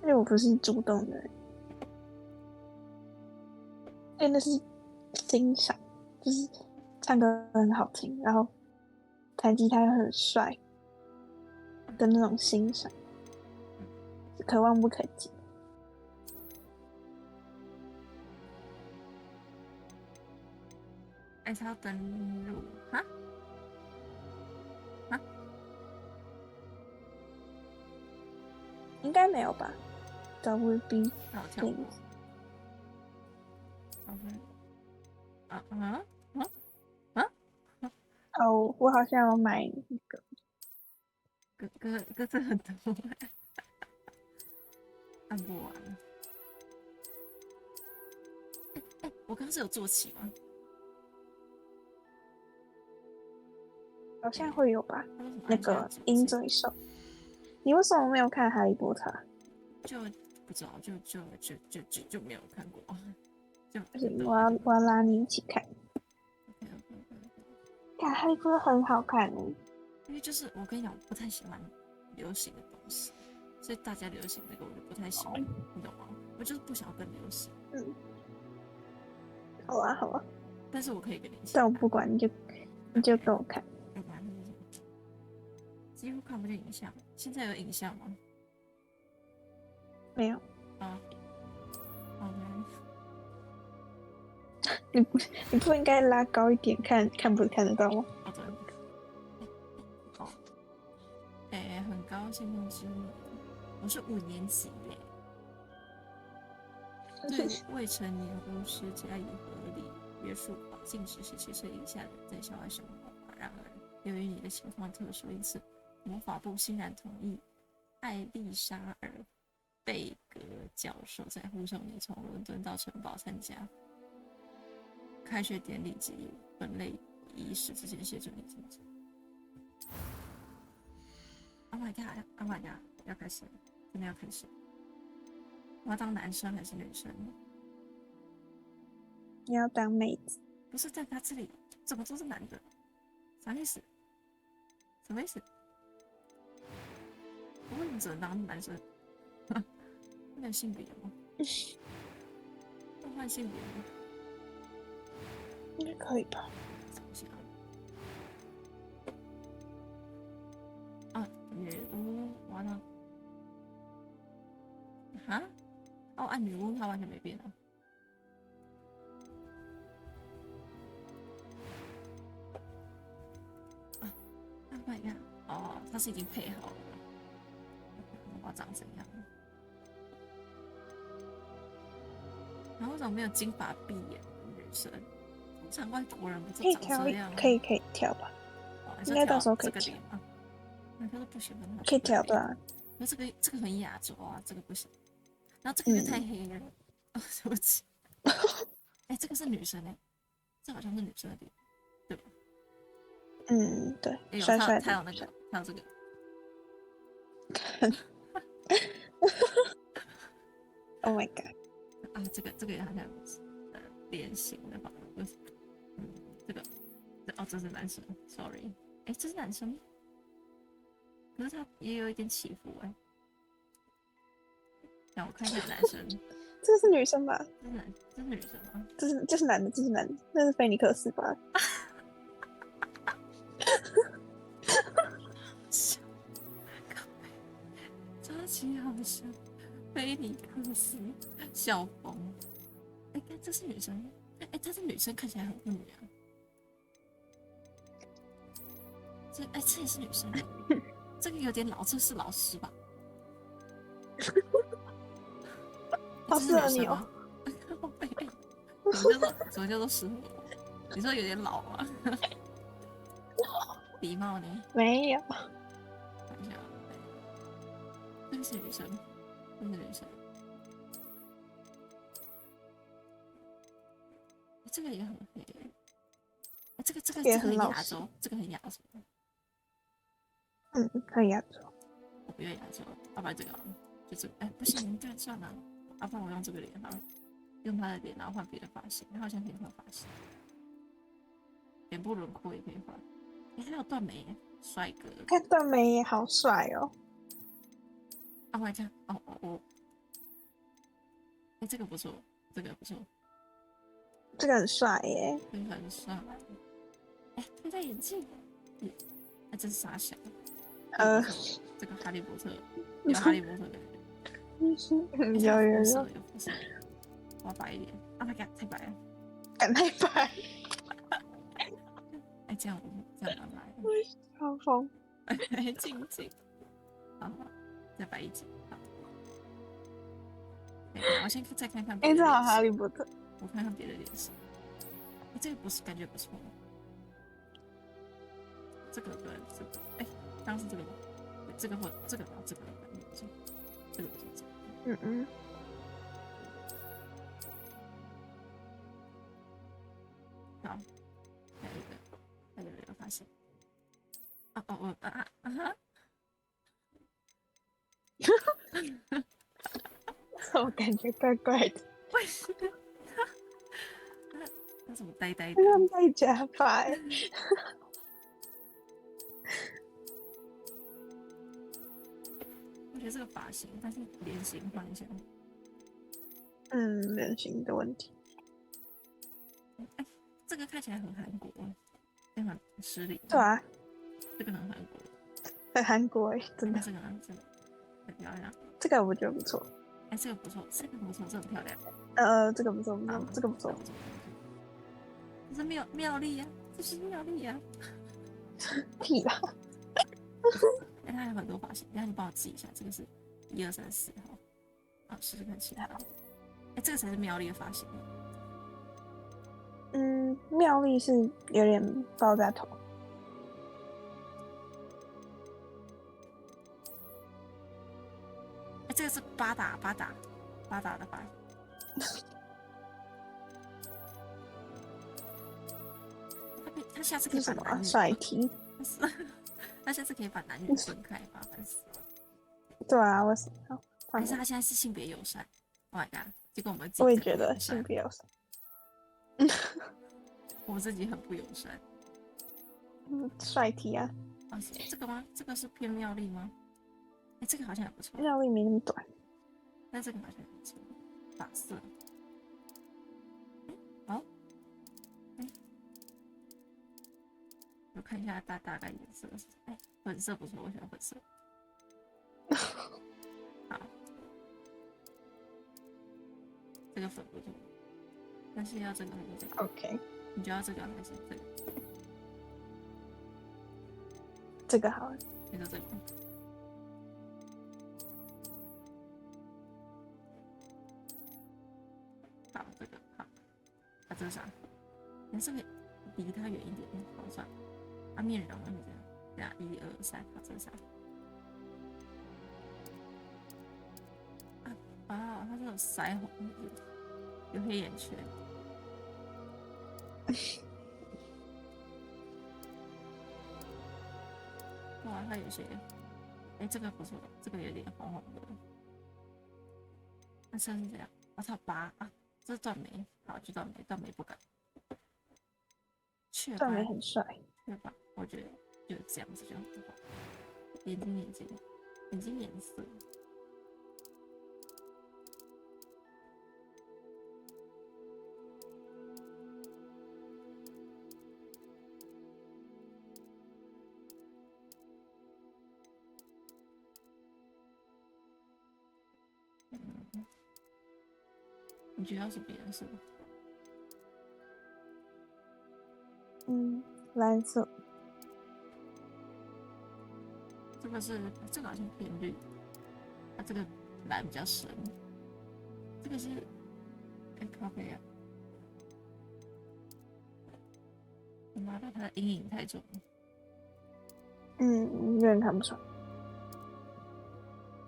因为我不是主动的人，因为那是欣赏，就是唱歌很好听，然后弹吉他又很帅的那种欣赏，可望不可及。他要登录哈？应该没有吧？WB 那我跳过。哦，我好像有买一个。哥这很多，按不完。我刚刚是有做起吗？好像会有吧？那个鹰嘴兽，你为什么没有看《哈利波特》？就不知道，就没有看过。我要拉你一起看。看《哈利波特》很好看哦。因为就是我跟你讲，我不太喜欢流行的东西，所以大家流行那个我就不太喜欢，你懂吗？我就是不想要跟流行。好啊，好啊。但是我可以跟你一起。但我不管，你就跟我看。几乎看不见影像，现在有影像吗？没有。啊。你不应该拉高一点看不看得到吗？对。好。很高兴认识你，我是5年级耶。对未成年巫师加以合理约束法，禁止17岁以下人在校外生活。然而，由于你的情况特殊，因此魔法部欣然同意艾丽莎尔贝格教授在护送你从伦敦到城堡参加开学典礼及本类仪式之前协助你进行。Oh my god! Oh my god! 要开始了，真的要开始了。我要当男生还是女生？你要当妹子。不是，在他这里怎么都是男的？啥意思？什么意思？我为什么只能当男生？没有性别吗？要换性别吗？应该可以吧？想一下啊，女巫完了啊！哦，按女巫它完全没变啊。Oh my god！ 哦，它是已经配好了。我长怎样？然后为什么没有金发碧眼的女生？通常外国人不就长这样？可以跳吧？应该到时候可以跳吗？那他都不喜欢他。可以跳对啊。那这个很亚洲啊，这个不行。然后这个就太黑了，对不起。这个是女生这好像是女生的脸，对吧？对，帅帅的。他有那个，他有这个。Oh my god！ 啊，这个也好像脸型的吧？这个，这是男生 ，sorry。这是男生吗？可是他也有一点起伏让我看一下男生。这是女生吧？这是女生吗？这是男的，这是男的，那是菲尼克斯吧？超级好笑，菲尼克斯小冯。这是女生。她是女生，看起来很妇女啊。这也是女生。这个有点老，这是老师吧？好适合你哦。什么叫做适合我？你说有点老吗？礼貌呢？没有。看一下，这个是女生，这是女生。这个也很黑。这个很亚洲，这个很亚洲。很亚洲。我不要亚洲，要不然这个就这个。不行，这样算了。要不然我用这个脸好了，用他的脸，然后换别的发型。他好像可以换发型，脸部轮廓也可以换。还有断眉，帅哥。看断眉也好帅哦。我看，这个不错，这个不错，这个很帅耶，这个很帅。他戴眼镜，真傻小。这个哈利波特有哈利波特的感觉，有，有肤色，我要白一点啊！他太白了，敢太白，这样蛮白的，超疯，静，好，再白一点，好。我先再看看别的脸。这好哈利波特，我看看别的脸型。这个不是感觉不错。这个跟这个，刚是这个吗？这个或这个吧，这个感觉不错，这个不是这个。好，还有一个发现。我感觉怪怪的。为什么？他怎么呆的？他戴假发。我觉得这个发型，但是脸型换一下。脸型的问题。这个看起来很韩国，很失礼。对啊，这个很韩国，很韩国真的。这个很漂亮。这个我觉得不错。这个不错，这个不错，这很漂亮。这个不错，这个不错。这是妙丽啊，这是妙丽啊。屁啦！它还有很多发型，你帮我记一下，这个是1、2、3、4号。好，试试看其他的。这个才是妙丽的发型。妙丽是有点爆炸头。这个是八打的发型。他下次可以把男女帅题。他下次可以把男女分开，麻烦死了。对啊，为什么？但是他现在是性别友善。Oh my god！ 结果我也觉得性别友善。我们自己很不友善。帅题啊！这个吗？这个是偏妙丽吗？这个好像也不错。妙丽没那么短，但这个好像也不错。发色。好。我看一下大概颜色是。粉色不错，我喜欢粉色。好。这个粉不错，但是要这个还是这个 ？OK。你觉得这个还是这个？这个好了。你说这个。好，这个好。这是啥？这个离它远一点，好算。面容是这样，1、2、3，好，这是啥？它是有腮红，有黑眼圈。哇，它有些，这个不错，这个有点红红的。那像是这样，它有疤啊，这是断眉，好，就断眉不敢。断眉很帅，对吧？我觉得就这样子就很好。眼睛颜色。你觉得要什么颜色？蓝色。这个好像偏绿，这个蓝比较深。这个是咖啡啊。我妈的，它的阴影太重了。有点看不出来。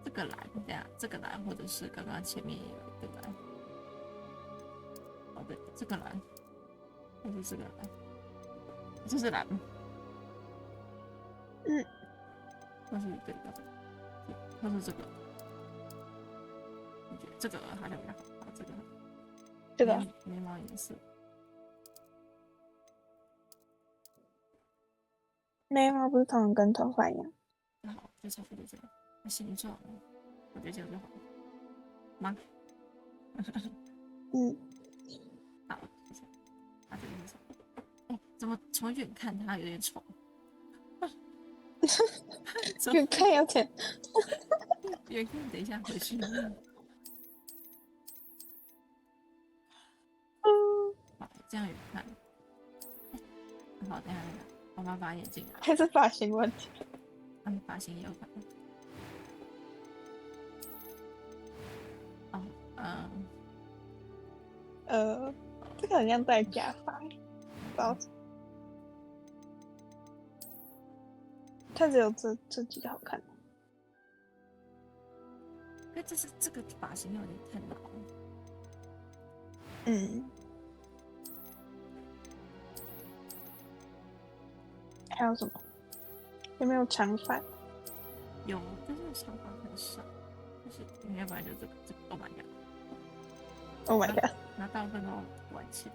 这个蓝，这样，这个蓝，或者是刚刚前面也有一个蓝。对，这个蓝，还是这个蓝？这是蓝吗？或是这个，或是这个。我觉得这个好像比较好。这个眉毛颜色。眉毛不是通常跟头发一样？好，就差不多这样。形状，我觉得这样就好了。吗？嗯，好，谢谢。他这个是什么？怎么从远看他有点丑？远看要钱。远看，等一下回去。好，这样远看。好，等一下，我妈把眼镜拿。还是发型问题？发型也有可能。这个很像戴假发，不知道。它只有这几个好看。可这个发型有点太老了。还有什么？有没有长发？有，但是长发很少。就是要不然就这个 ，Oh my god！Oh my god！ 然后大部分都玩起来。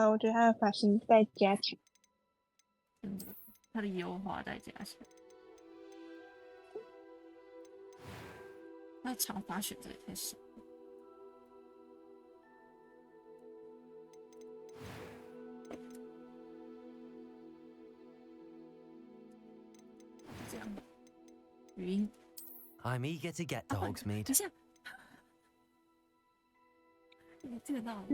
我觉得他的发型在加强。他的油花在加强。他的长发选择也太少。这样，语音。I'm eager to get to Hogsmeade. 等一下，你听得到吗？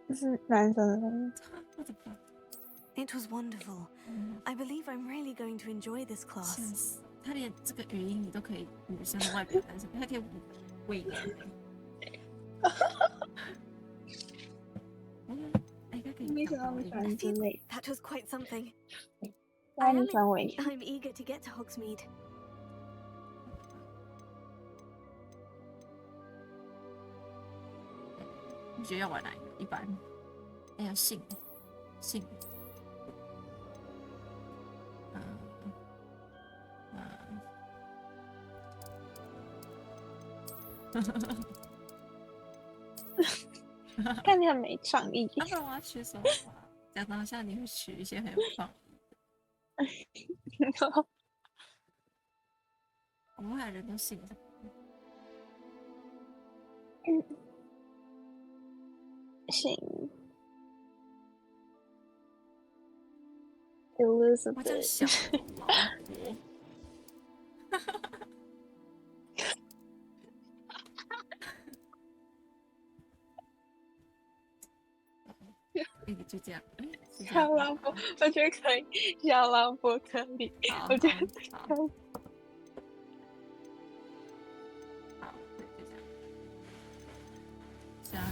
这是男生的声音。我的妈！ It was wonderful. I believe I'm really going to enjoy this class. 他连这个语音你都可以，女生的外表男生，他可以伪娘。没想到你喜欢之类。That was quite something. 你喜欢伪娘。I'm eager to get to Hogsmeade. 你觉得要玩哪一个？一般，要信。看你很没创意。不然我要取什么？讲得好像你会取一些很有创意的。我们后来人都信什么？信 Elizabeth。我叫小老婆。就这样。小老婆，我觉得可以。小老婆可以，我觉得可以。好，对，就这样。这样。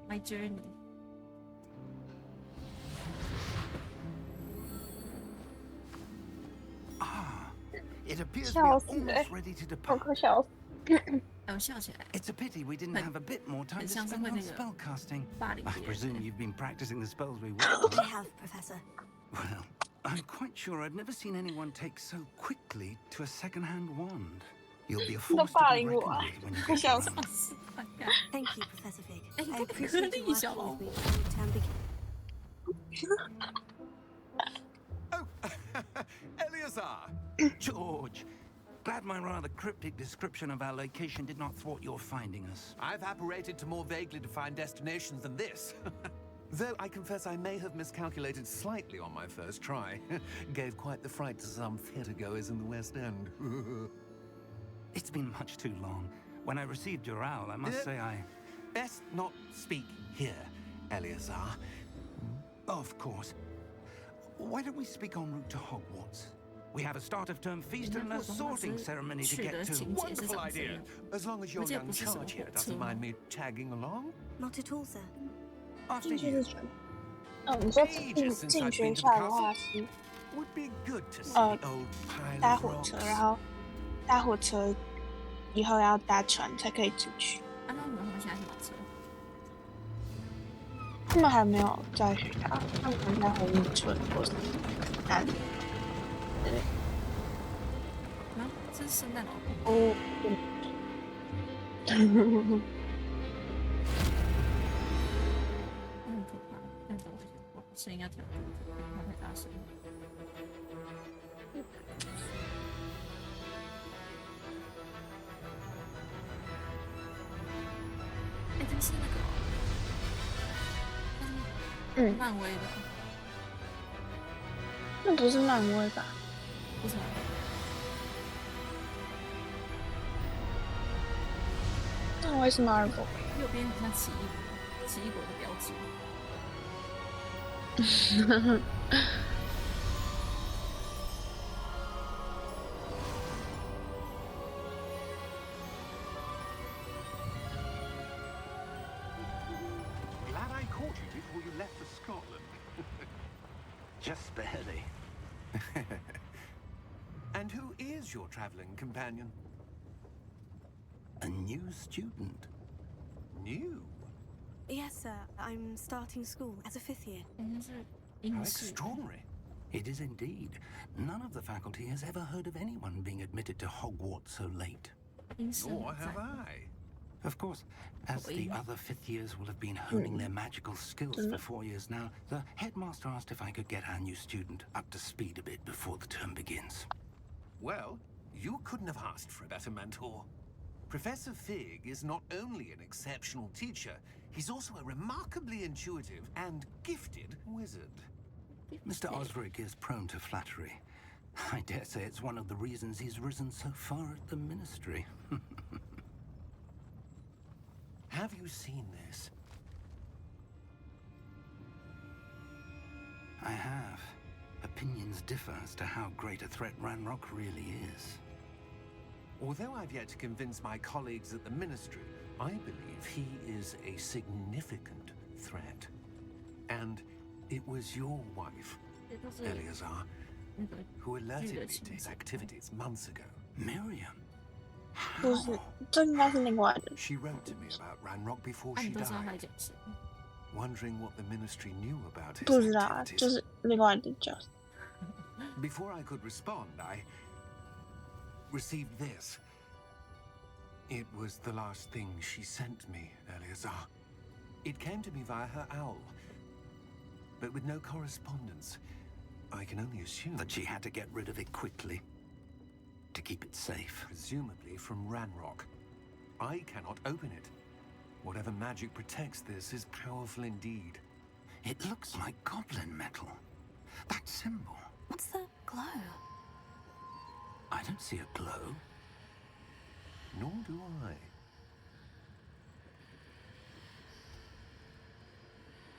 My journey。It appears we are almost ready to depart. 快笑死！我笑起来。 It's a pity we didn't have a bit more time to spend on spellcasting. I presume you've been practicing the spells we worked on. I have, Professor. Well, I'm quite sure I've never seen anyone take so quickly to a second-hand wand. You'll be a force to be reckoned with when you get around. Thank you, Professor Fig. I appreciate you working with me from the term beginning. Oh, Eleazar! George! Glad my rather cryptic description of our location did not thwart your finding us. I've apparated to more vaguely defined destinations than this. Though I confess I may have miscalculated slightly on my first try. Gave quite the fright to some theatregoers in the West End. It's been much too long. When I received your owl, I must say I... Best not speak here, Eleazar. Of course. Why don't we speak en route to Hogwarts? We have a start-of-term feast and a sorting ceremony to get to. Wonderful idea. As long as your young charge here doesn't mind me tagging along. Not at all, sir. After you. 你说进学校的话是 Would be good to see the old pile 搭 of 火车， rocks. 然后搭火车以后要搭船才可以进去。那你们现在是马车？他们还没有在学校，他们可能在红木村或是哪里。对。这是圣诞老公。哦。很可怕，但是我先过去。声音要调低，不要太大声。哎，这是那个，漫威的，那不是漫威吧？不是吗？漫威是 Marvel。右边很像奇异果的标志。Glad I caught you before you left for Scotland. Just barely. And who is your traveling companion? A new student. New? Yes, sir. I'm starting school as a 5th year. 好像是英 How 式。 extraordinary. It is indeed. None of the faculty has ever heard of anyone being admitted to Hogwarts so late. 英式 Nor 很赞 have I. Of course, as the other fifth years will have been honing their magical skills for 4 years now, the headmaster asked if I could get our new student up to speed a bit before the term begins. Well, you couldn't have asked for a better mentor. Professor Fig is not only an exceptional teacher, he's also a remarkably intuitive and gifted wizard. Mr. Osric is prone to flattery. I dare say it's one of the reasons he's risen so far at the ministry. Have you seen this? I have. Opinions differ as to how great a threat Ranrock really is. Although I've yet to convince my colleagues at the ministry, I believe he is a significant threat. And it was your wife, 这都是 Eleazar, 那个 who alerted 剧的 me to 情 his 节。 activities months ago. Miriam? 不是，这应该是另外的。 She wrote to me about Ranrock before 啊， she 你都知道他在 died, 讲什么？ wondering what the ministry knew about his 不知道啊， activities. 就是另外的角色。 Before I could respond, I received this. It was the last thing she sent me, Eleazar. It came to me via her owl, but with no correspondence. I can only assume That she had to get rid of it quickly to keep it safe. presumably from Ranrock. I cannot open it. Whatever magic protects this is powerful indeed. It looks like goblin metal. That symbol. What's the glow? I don't see a glow. Nor do I.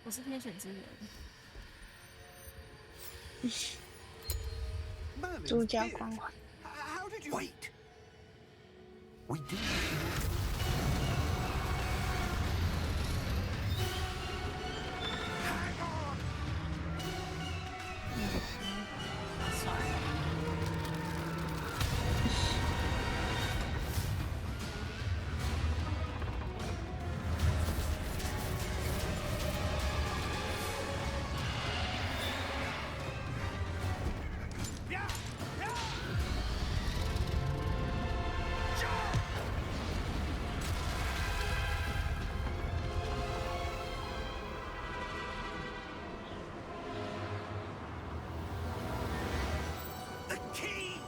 我是天选之人。 Merlin's 主角 beard. 光环。 How did you... Wait! We do. Hang on! 算了。 Yeah! Yeah! The key!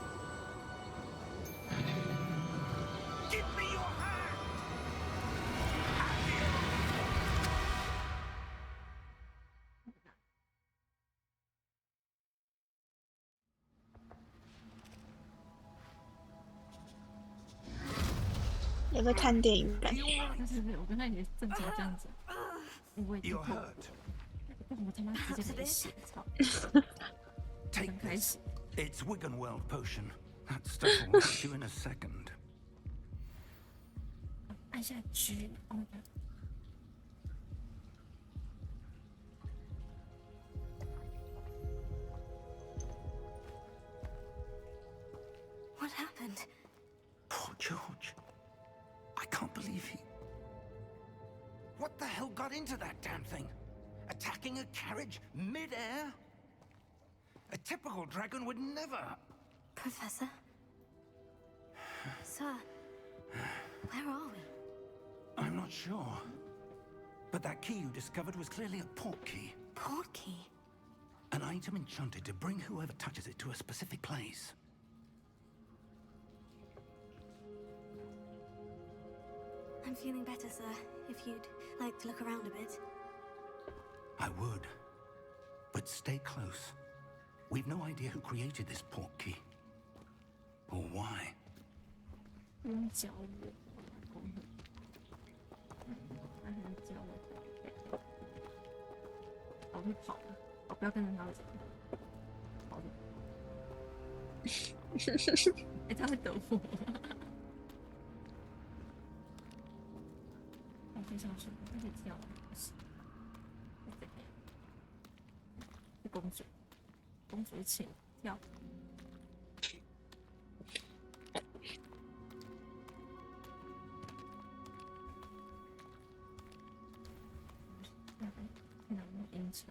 Give me your hand! Adios! 有在看电影感觉。 但是我跟他也正常这样子，我已经 You're 痛， hurt. 我他妈直接给血，操！ Take 刚开 this. 始， It's Wiggenweld potion. That stuff will hit you in a second. 按下 G，哦， What happened? Poor George. I can't believe he... What the hell got into that damn thing? Attacking a carriage mid-air? A typical dragon would never... Professor? Sir, where are we? I'm not sure. But that key you discovered was clearly a port key. Port key? An item enchanted to bring whoever touches it to a specific place. I'm feeling better, sir. If you'd like to look around a bit. I would. But stay close. We've no idea who created this portkey. Or why. 不用教我，他还教我。我会跑了，我不要跟着他走。跑了。哎，他会等我。我飞上去，他可以跳。公主，公主请跳。音程。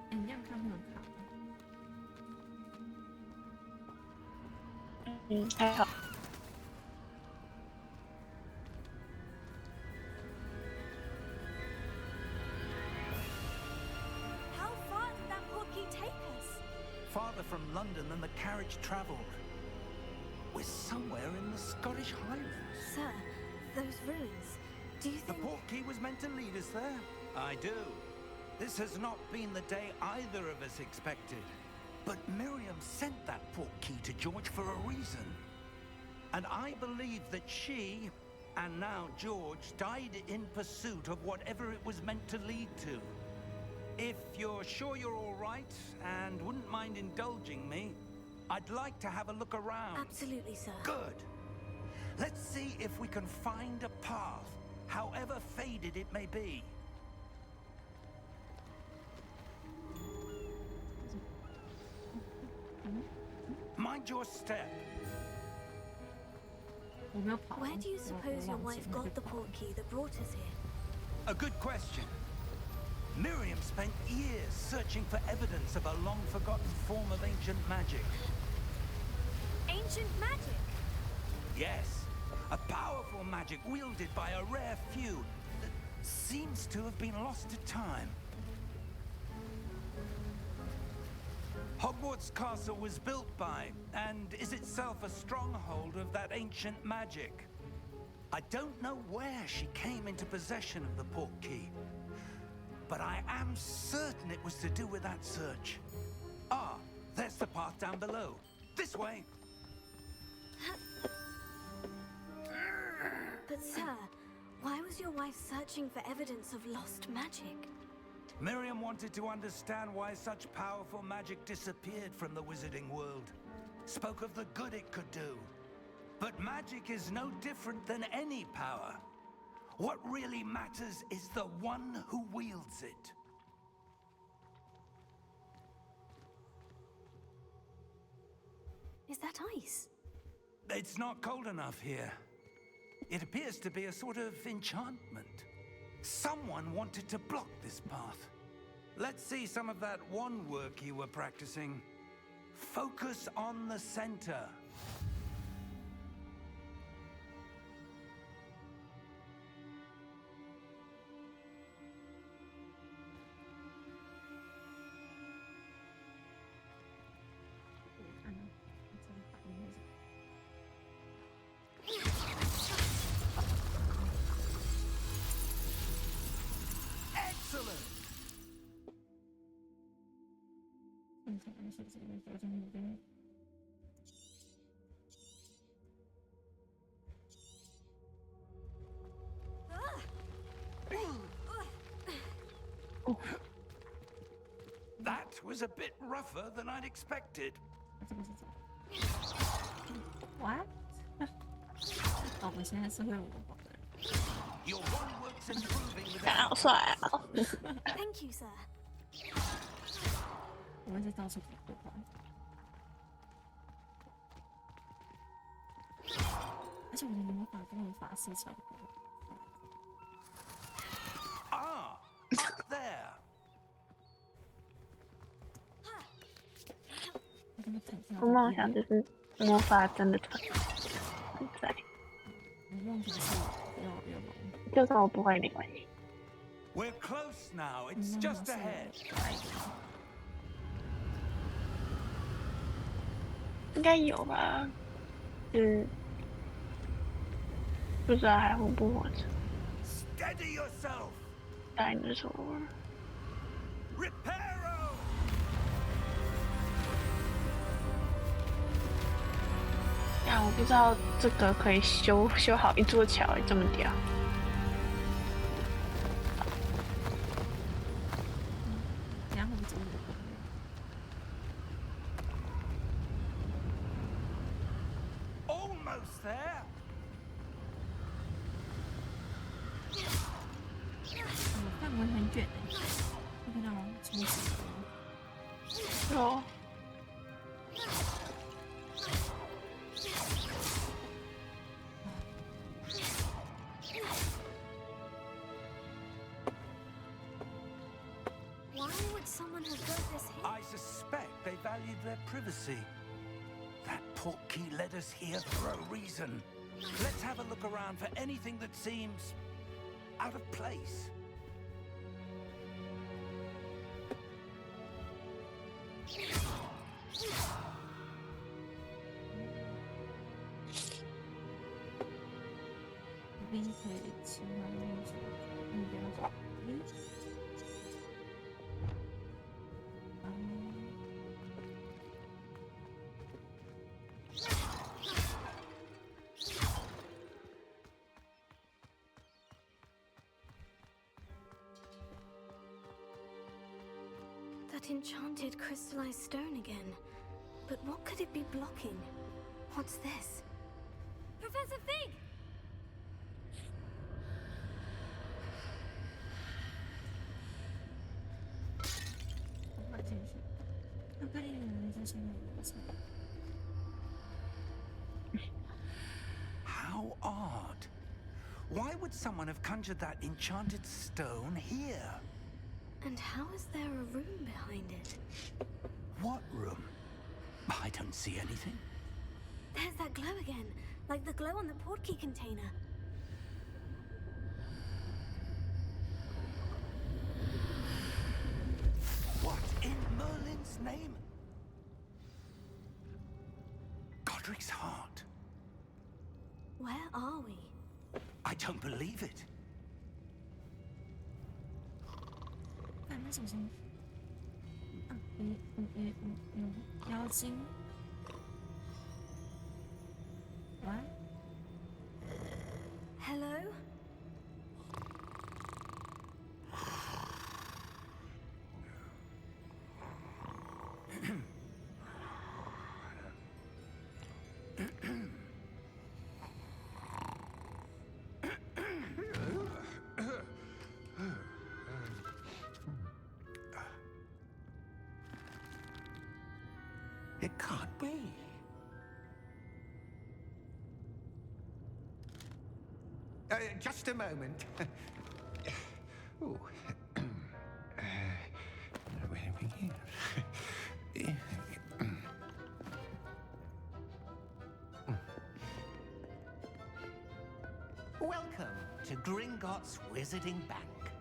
哎，你这样看会很卡吗？还好。How far did that portkey take us? Farther from London than the carriage travelled. We're somewhere in the Scottish Highlands. Sir, those ruins. Do you The think... portkey was meant to lead us there? I do. This has not been the day either of us expected. But Miriam sent that portkey to George for a reason. And I believe that she, and now George, died in pursuit of whatever it was meant to lead to. If you're sure you're all right and wouldn't mind indulging me, I'd like to have a look around. Absolutely, sir. Good. Let's see if we can find a path, however faded it may be. Mind your step. Where do you suppose your wife got the portkey that brought us here? A good question. Miriam spent years searching for evidence of a long-forgotten form of ancient magic. Ancient magic? Yes, a powerful magic wielded by a rare few that seems to have been lost to time. Hogwarts Castle was built by, and is itself a stronghold of that ancient magic. I don't know where she came into possession of the portkey, but I am certain it was to do with that search. Ah, there's the path down below. This way. But sir, why was your wife searching for evidence of lost magic? Miriam wanted to understand why such powerful magic disappeared from the wizarding world. Spoke of the good it could do. But magic is no different than any power. What really matters is the one who wields it. Is that ice? It's not cold enough here. It appears to be a sort of enchantment. Someone wanted to block this path. Let's see some of that wand work you were practicing. Focus on the center. Excellent! That was a bit rougher than I'd expected. What? 哦，我现在是会模仿的人。 Your one works improving with 好帅啊！ Thank you, sir. 我们是到处跑过来。而且我的魔法跟我法师差不多。 Ah, up there. 我梦想就是魔法真的存在。用途是有龙。就算我不会没关系。We're close now. It's just ahead. 应该有吧？不知道还活不活着。Steady yourself. Dinosaur. Reparo. 但我不知道这个可以修好一座桥，这么屌。然后我们走路。Almost there. 范围很远的，会看到冲击。有。Why would someone have built this here? I suspect they valued their privacy. That portkey led us here for a reason. Let's have a look around for anything that seems out of place. B 可以切换那种目标B。That enchanted crystallized stone again. But what could it be blocking? What's this? Professor Fig! 进去，巧克力人在上面流程。How odd. Why would someone have conjured that enchanted stone here? And how is there a room behind it? What room? I don't see anything. There's that glow again, like the glow on the portkey container. What in Merlin's name? Godric's heart. Where are we? I don't believe it. 看那什么？啊，妖精。What? Hello? It can't be. Just a moment. Ooh. Where are we here? Welcome to Gringotts Wizarding Bank.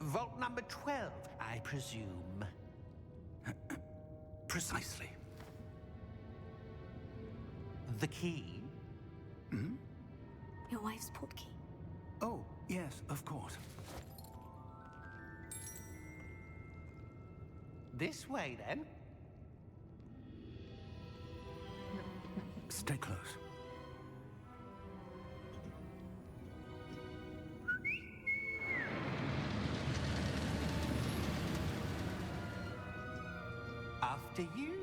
Vault number 12, I presume. Precisely. The key? Hmm? Your wife's portkey. Oh, yes, of course. This way, then. Stay close. After you.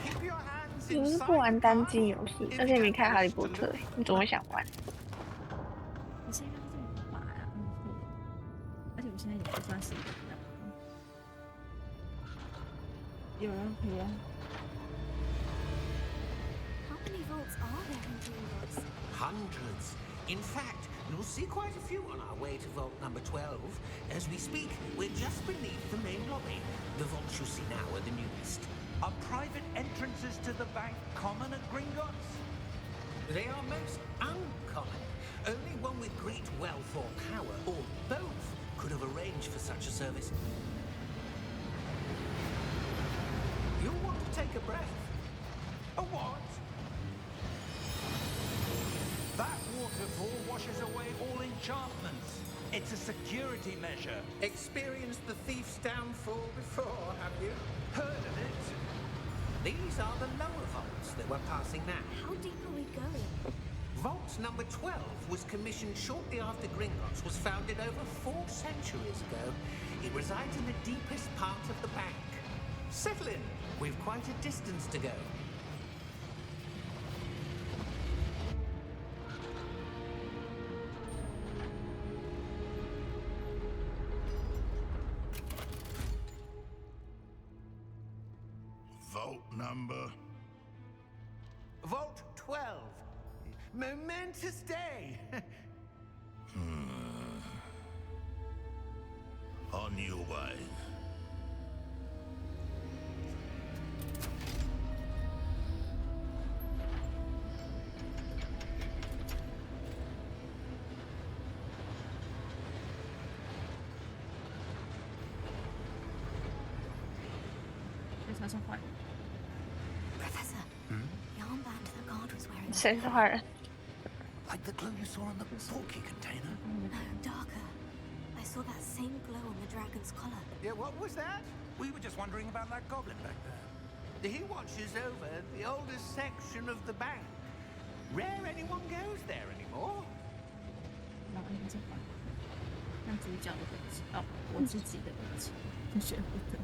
Keep your hands 你是 inside 不玩单 the 机游戏，而且没看哈利波特，你怎么会想玩？你现在这么滑呀？对。而且我现在也不算是一个人。有人陪啊。How many vaults are there in Gringotts? Hundreds. In fact, You'll see quite a few on our way to vault number 12. As we speak, we're just beneath the main lobby. The vaults you see now are the newest. Are private entrances to the bank common at Gringotts? They are most uncommon. Only one with great wealth or power, or both, could have arranged for such a service. You'll want to take a breath. A what? That waterfall washes away all enchantments. It's a security measure. Experienced the thief's downfall before, have you? Heard of it? These are the lower vaults that we're passing now. How deep are we going? Vault number 12 was commissioned shortly after Gringotts was founded over 4 centuries ago. It resides in the deepest part of the bank. Settle in. We've quite a distance to go. Vault number. Vault 12. Momentous day. On your way. Professor, the armband the guard was wearing. 谁是坏人？ Like the glue you saw on the porky container. No, darker. I saw that same glow on the dragon's collar. Yeah, what was that? We were just wondering about that goblin back there. He watches over the oldest section of the bank. Rare anyone goes there anymore. 然后那个让主角的本质哦，我自己的本质就学不得。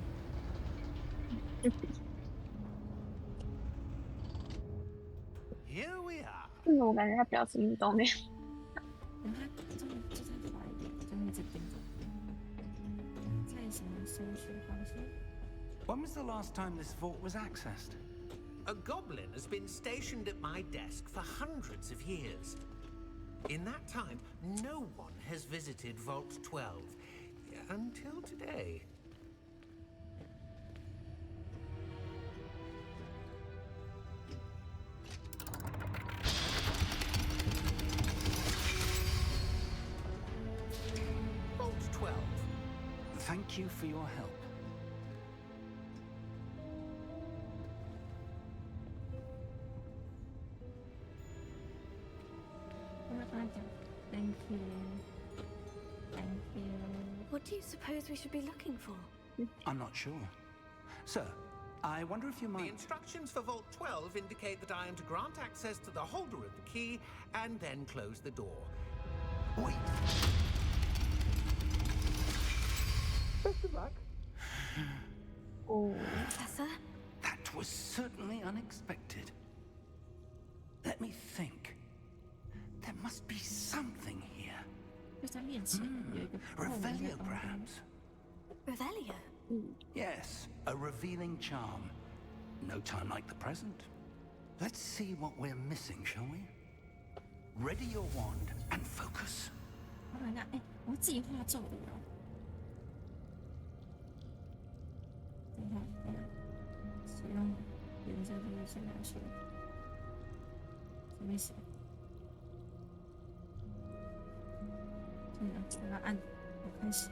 Here we are. 为什么我感觉他表情都没有？等他就再快一点，就一直盯着。再什么搜寻方式？ When was the last time this vault was accessed? A goblin has been stationed at my desk for hundreds of years. In that time, no one has visited Vault 12 until today. Vault 12. Thank you for your help. Thank you. Thank you. What do you suppose we should be looking for? I'm not sure. Sir, I wonder if you The might... instructions for Vault 12 indicate that I am to grant access to the holder of the key and then close the door. Wait. Best of luck. Oh, Professor? That was certainly unexpected. Let me think. There must be something here. 就在面前有一个透明的 Revelio, 东西 perhaps? Revelio? Yes, a revealing charm. No time like the present. Let's see what we're missing, shall we? Ready your wand and focus. 当然啦，哎，我自己画咒语哦。等一下，使用颜色就是先来说，什么意思？这样，把它按，我开始。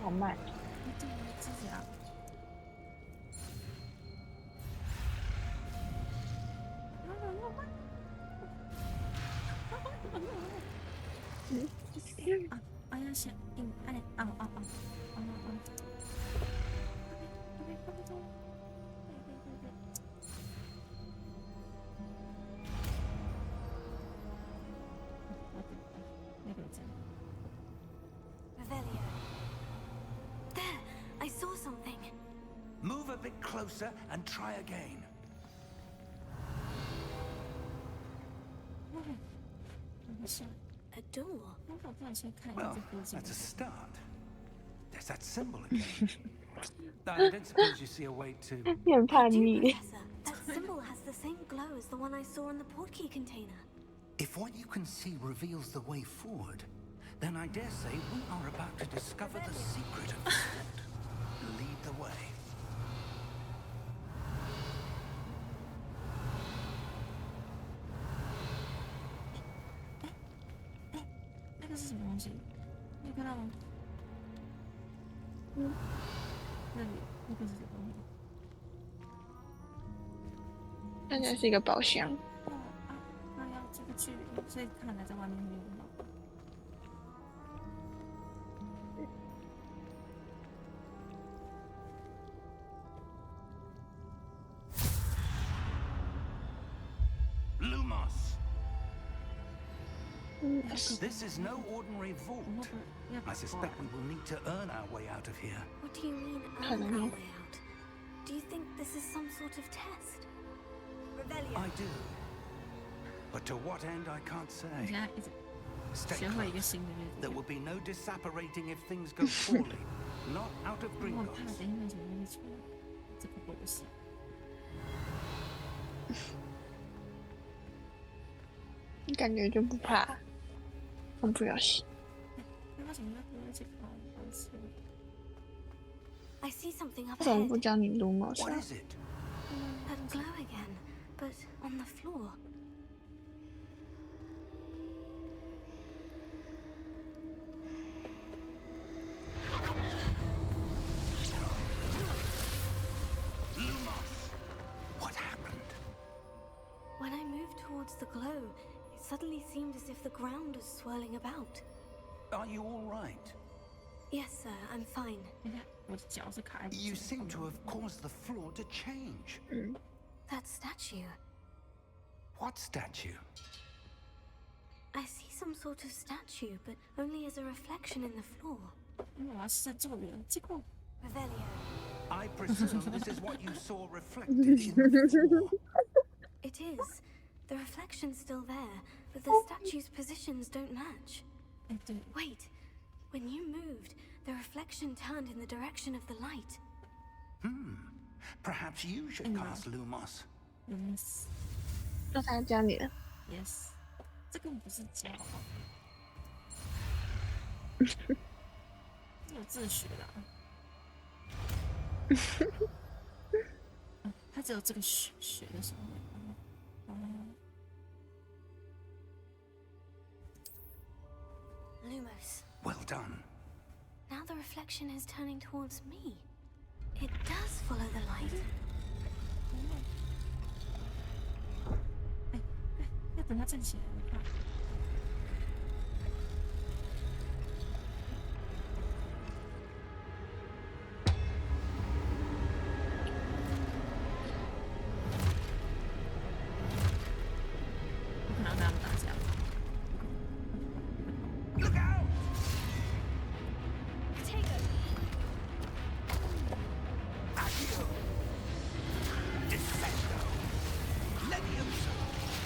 好慢。这个自己啊。啊！哎呀，想硬哎，啊啊啊啊啊啊！对，那个这样。 Revelio. There! I saw something. Move a bit closer and try again. 没事。 A door. 我突然先看一 Well, 下这附近。 that's a start. There's that symbol again. I don't suppose you see a way to... 你很叛 Do, 逆。 Professor. That's symbol has the same glow as the one I saw in the portkey container. If what you can see reveals the way forward, then I dare say we are about to discover the secret of the fort. Lead the way. 那个是什么东西？你有看到吗？那里那个是什么东西？看起来是一个宝箱。那要这个距离，所以看来在外面没有吗？Lumos! This is no ordinary vault. I suspect we will need to earn our way out of here. What do you mean, earn our way out? Do you think this is some sort of test? I do. But to what end, I can't say. 你现在一直 Stay 学会一个 close. 新的日 There 子。 will be no disapparating if things go poorly. Not out of 我很怕 Gringotts. 等一下什么东西出来，这个游戏。你感觉就不怕很不小心？那为什么要和这个关系？ I see something up 为什么不 ahead. 教你撸猫 What 上？ is it? That glow again, but on the floor. Lumos! What happened? When I moved towards the glow, it suddenly seemed as if the ground was swirling about. Are you all right? Yes, sir, I'm fine. 你看我的脚是卡在 You seem to have caused the floor to change. That statue. What statue? I see some sort of statue, but only as a reflection in the floor. 因为我要施咒语了，结果 Revelio. I presume this is what you saw reflected in the floor. It is. The reflection's still there, but the statue's positions don't match. 哎对， Wait. When you moved, the reflection turned in the direction of the light. Perhaps you should cast Lumos. yes 那他教你了， yes，这个不是教，我自学的啊。他只有这个学的时候。Lumos. Well done. Now the reflection is turning towards me. It does follow the light. 要等他站起来，我看。不可能跟他们打架。 Look out! Accio! Descendo! Levioso!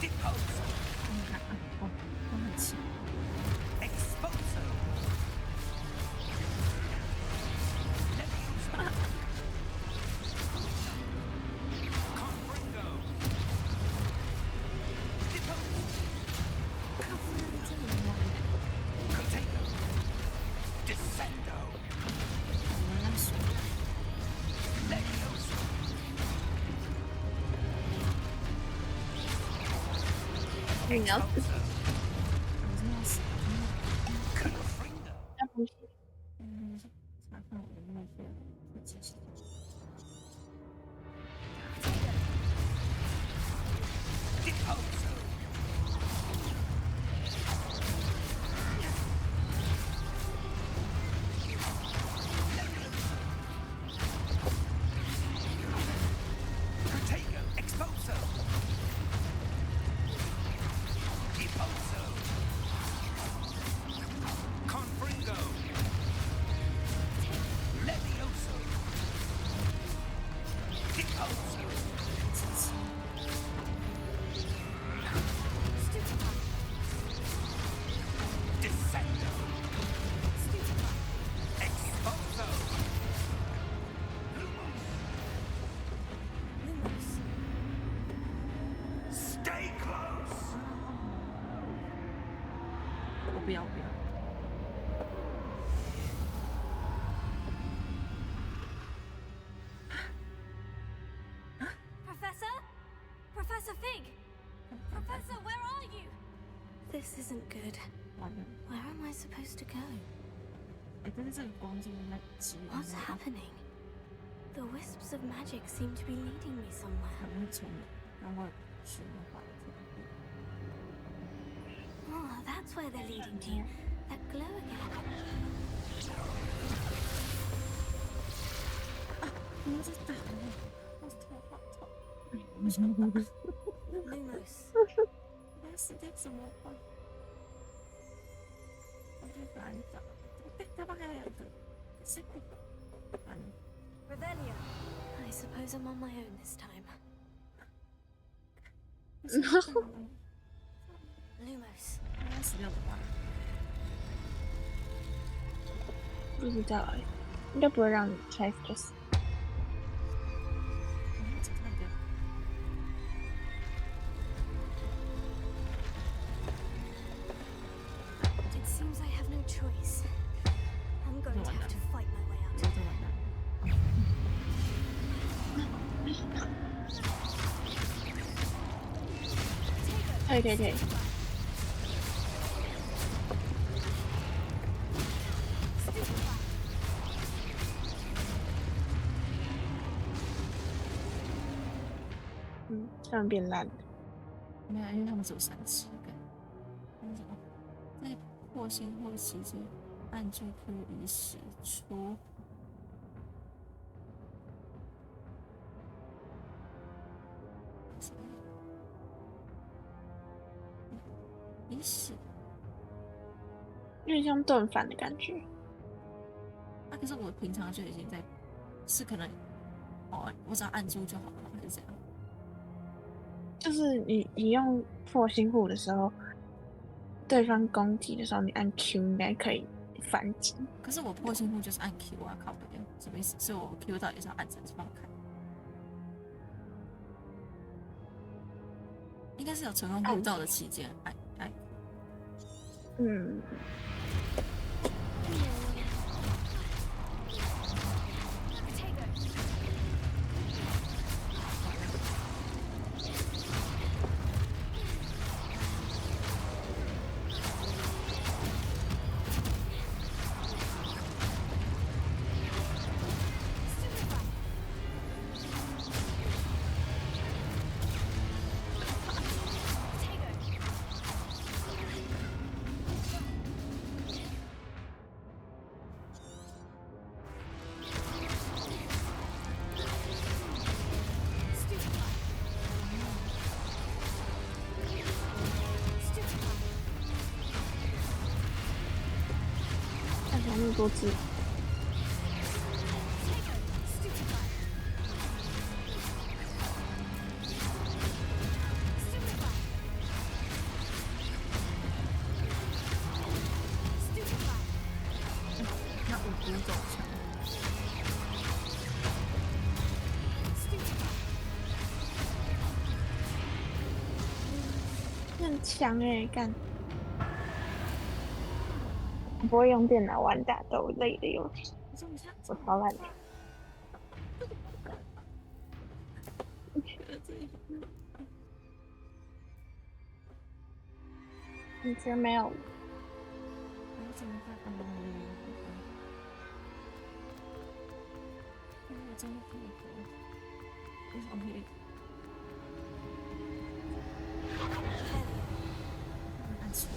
Deposo! 你看啊，我很气。 Expulso! Levioso! Confringo! Deposo! Potato! Descendo! Levioso! 你要死， 我真要死。 Confringo! 那不行。查看我的目标，及时。 Deposo! Potato! Expulso! Deposo! 不要。Professor Fig! Professor, where are you? This isn't good. 完了， Where am I supposed to go? 但是这个光就在指引 What's 我， happening? The wisps of magic seem to be leading me 很 somewhere. 会聪明，让我学画天 Oh, that's where they're leading me. That glow again. 你在打我，我头。 Lumos. 我死定怎么办？我就把你打，他把还两个，谁不？完了， Revelio. I suppose I'm on my own this time. Lumos. 他死掉怎么办？不知道哎，应该不会让你开始就死。It seems I have no choice. I'm going to have to fight my way out. 这就完蛋。可以。他们变烂了。没有，因为他们只有3次。在破心后期间，按住可以使出。你使有点像盾反的感觉。啊，可是我平常就已经在，是可能哦，我只要按住就好了，还是这样？就是你用破心护的时候，对方攻击的时候，你按 Q 应该可以反击。可是我破心护就是按 Q 啊，靠北，什么意思？所以我 Q 到底是要按什么方看？应该是有成功护照的期间按。嗯。那么多字。那我不走强。很强哎，干！不会用电脑玩打斗类的游戏，我超烂的。以前没有。我怎么办？我真的不会。我想可以。按错。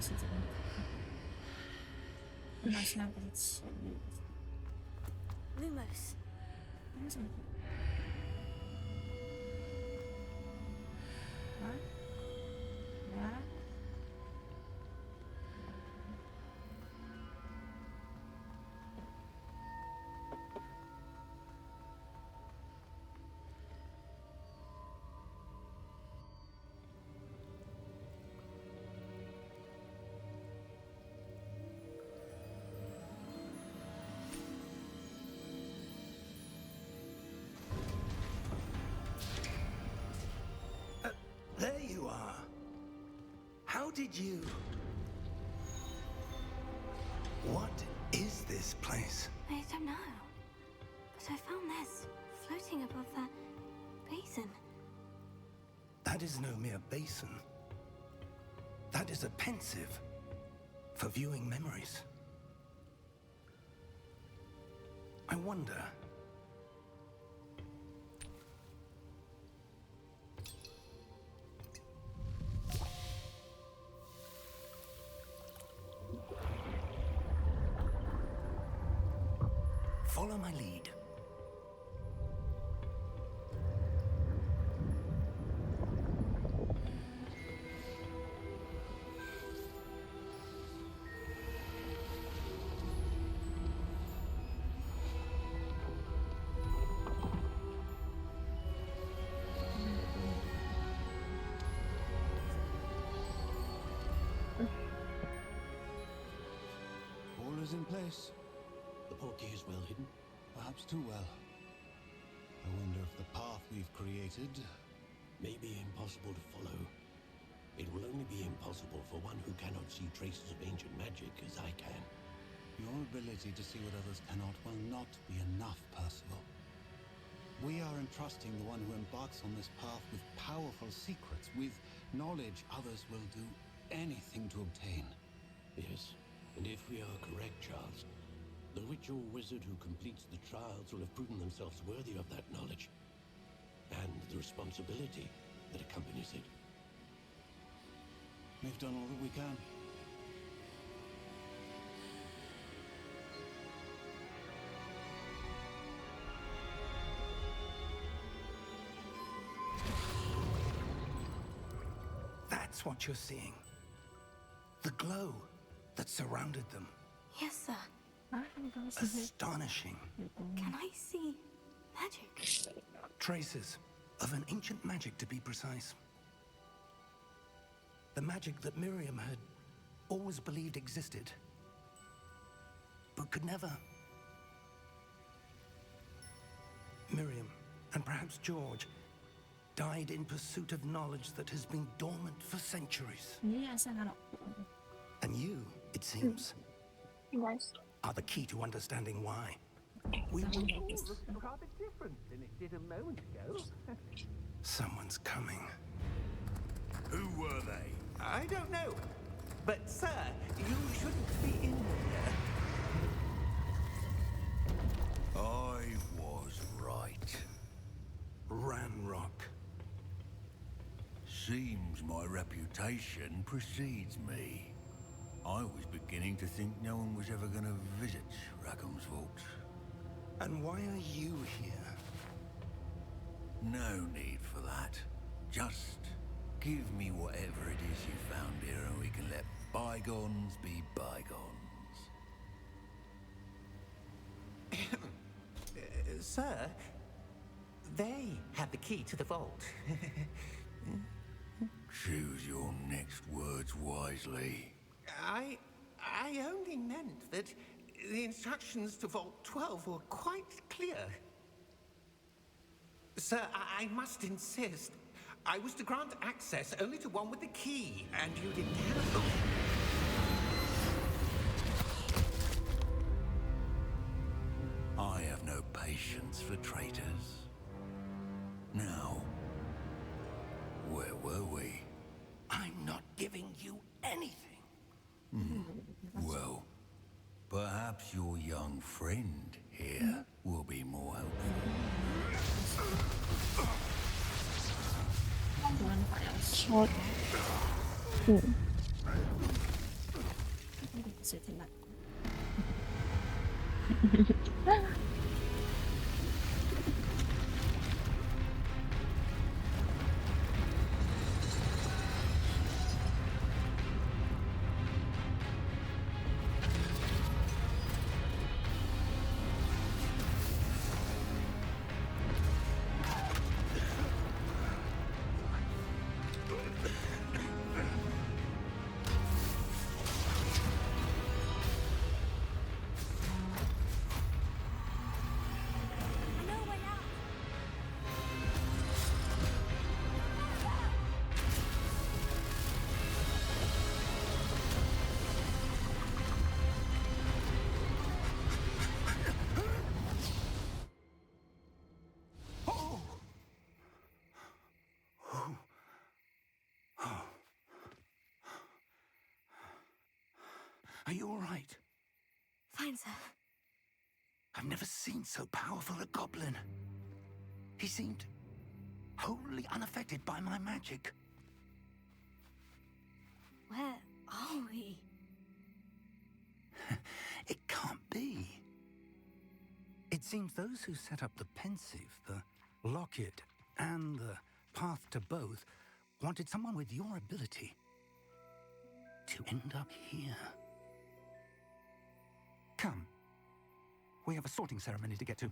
是怎么？那现在不是7月。Lumos. 为什么？ How did you? What is this place? I don't know. But I found this floating above that basin. That is no mere basin. That is a pensive for viewing memories. I wonder. Follow my lead. All is in place. The portkey is well hidden. Perhaps too well. I wonder if the path we've created May be impossible to follow. It will only be impossible for one who cannot see traces of ancient magic as I can. Your ability to see what others cannot will not be enough, Percival. We are entrusting the one who embarks on this path with powerful secrets, with knowledge others will do anything to obtain. Yes, and if we are correct, Charles, the witch or wizard who completes the trials will have proven themselves worthy of that knowledge, and the responsibility that accompanies it. We've done all that we can. That's what you're seeing. The glow that surrounded them. Yes, sir. Astonishing. Can I see magic? Traces of an ancient magic, to be precise. The magic that Miriam had always believed existed, but could never. Miriam, and perhaps George, died in pursuit of knowledge that has been dormant for centuries. 你依然是他老婆。 And you, it seems, 应该是 are the key to understanding why. We will rather different than it did a moment ago. Someone's coming. Who were they? I don't know. But, sir, you shouldn't be in here. I was right. Ranrock. Seems my reputation precedes me. I was beginning to think no one was ever going to visit Rackham's vault. And why are you here? No need for that. Just give me whatever it is you found here and we can let bygones be bygones. Sir, they have the key to the vault. Choose your next words wisely. I only meant that the instructions to Vault 12 were quite clear. Sir, I must insist. I was to grant access only to one with the key, and you didn't have. I have no patience for traitors. Now, where were we? I'm not giving you anything. Well, perhaps your young friend here will be more helpful. 突然把钥匙，说，写挺烂。Are you all right? Fine, sir. I've never seen so powerful a goblin. He seemed wholly unaffected by my magic. Where are we? It can't be. It seems those who set up the pensive, the locket, and the path to both wanted someone with your ability to end up here. Come. We have a sorting ceremony to get to.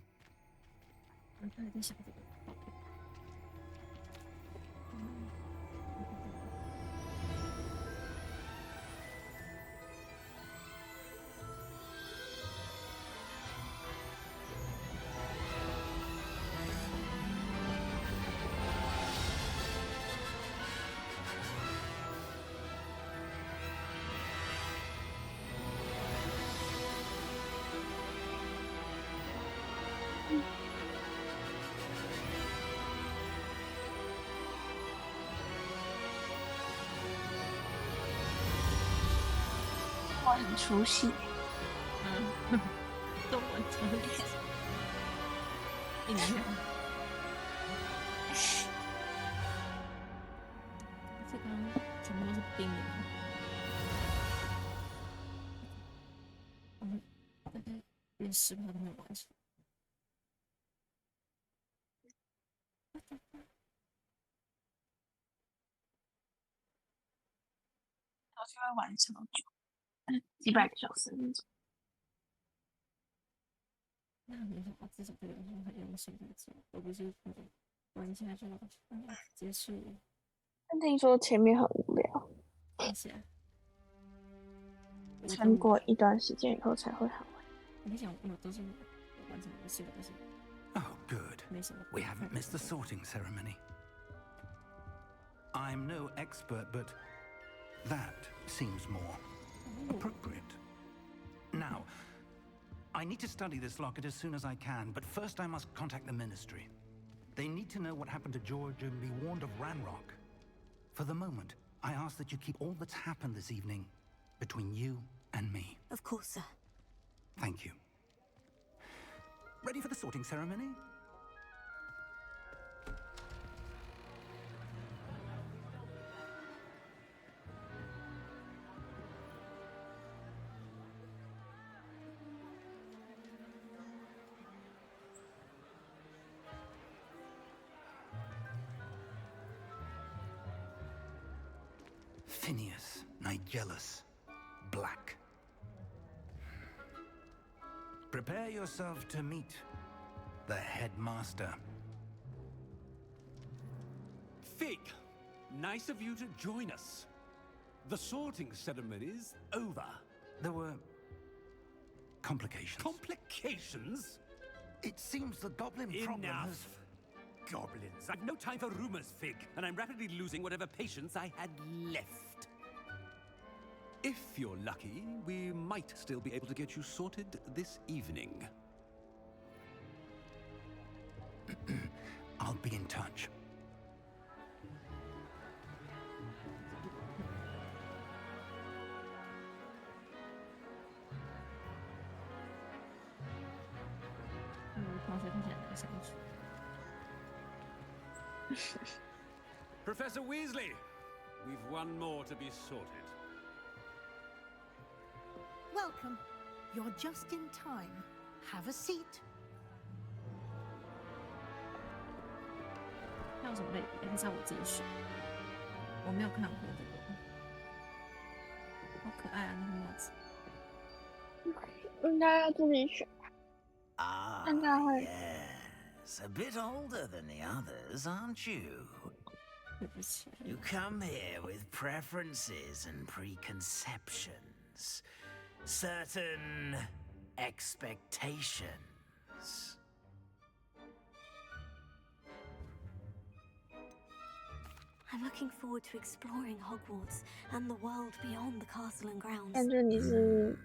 我很出戏。中文成语，硬要。这刚刚全部都是冰的吗？我们大概连10%都没有完成。有机会玩超久，几百个小时那种。那没想到至少这个是很用心在做，而不是玩一下就结束了。但听说前面很无聊，而且撑过一段时间以后才会好玩。我想我都是完成游戏，我都是。Oh, good. We haven't missed the sorting ceremony. I'm no expert, but that seems more appropriate. Now, I need to study this locket as soon as I can, but first I must contact the Ministry. They need to know what happened to George and be warned of Ranrock. For the moment, I ask that you keep all that's happened this evening between you and me. Of course, sir. Thank you. Ready for the sorting ceremony? Phineas Nigellus Black. Prepare yourself to meet the headmaster. Fig, nice of you to join us. The sorting ceremony's over. There were complications. Complications? It seems the goblin problem has... Goblins. I've no time for rumors, Fig, and I'm rapidly losing whatever patience I had left. If you're lucky, we might still be able to get you sorted this evening. I'll be in touch. Professor Weasley, we've one more to be sorted. Welcome. You're just in time. Have a seat. 那有什么类别？还是要我自己选？我没有看过这个，好可爱啊！那个帽子。应该要自己选。Ah, 但他会 yes. A bit older than the others, aren't you? You come here with preferences and preconceptions. Certain expectations. I'm looking forward to exploring Hogwarts and the world beyond the castle and grounds. 感觉你是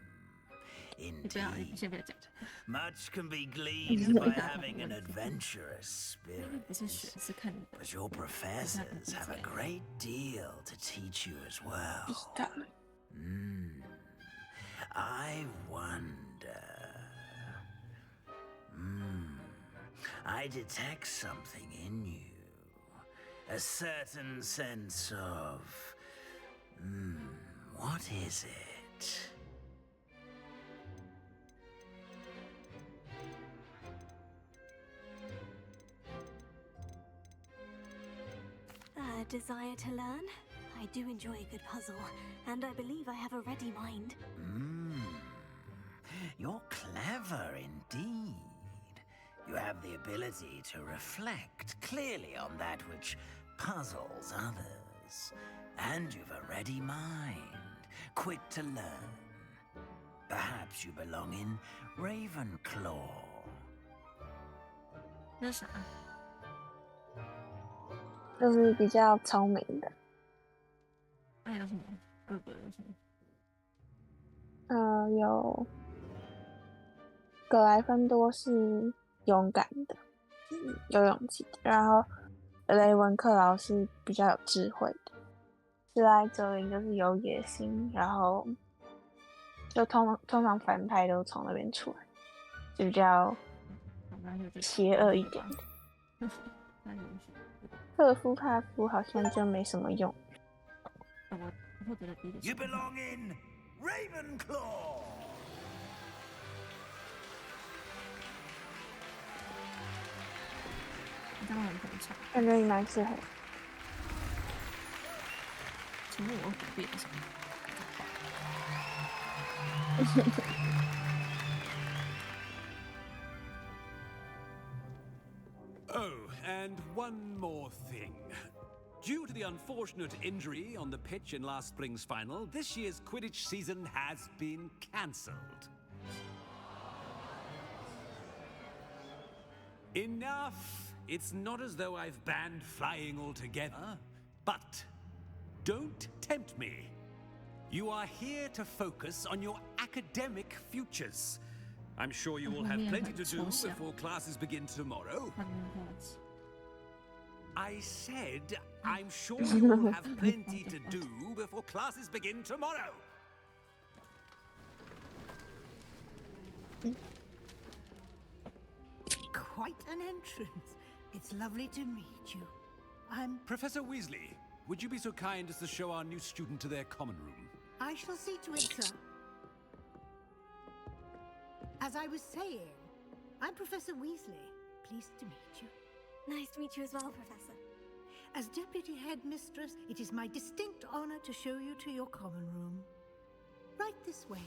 Indeed. Much can be gleaned by having an adventurous spirit. But your professors have a great deal to teach you as well. I wonder. I detect something in you. A certain sense of... what is it? A desire to learn? I do enjoy a good puzzle, and I believe I have a ready mind. You're clever indeed. You have the ability to reflect clearly on that which puzzles others. And you've a ready mind, quick to learn. Perhaps you belong in Ravenclaw. 那啥？就是比较聪明的。还有什么？哥哥有什么？有格莱芬多是勇敢的，有勇气的，然后雷文克劳是比较有智慧的，史莱哲林就是有野心，然后就通常反派都从那边出来，就比较邪恶一点的。赫夫帕夫好像就没什么用。You belong in Ravenclaw. 感觉你蛮适合。请问我会变什么？Oh, and one more thing. Due to the unfortunate injury on the pitch in last spring's final, this year's Quidditch season has been cancelled. Enough! It's not as though I've banned flying altogether, but don't tempt me. You are here to focus on your academic futures. I'm sure you will have plenty to do before classes begin tomorrow. I said, I'm sure you will have plenty to do before classes begin tomorrow. Quite an entrance. It's lovely to meet you. I'm... Professor Weasley, would you be so kind as to show our new student to their common room? I shall see to it, sir. As I was saying, I'm Professor Weasley. Pleased to meet you. Nice to meet you as well, Professor. As Deputy Headmistress, it is my distinct honor to show you to your common room. Right this way.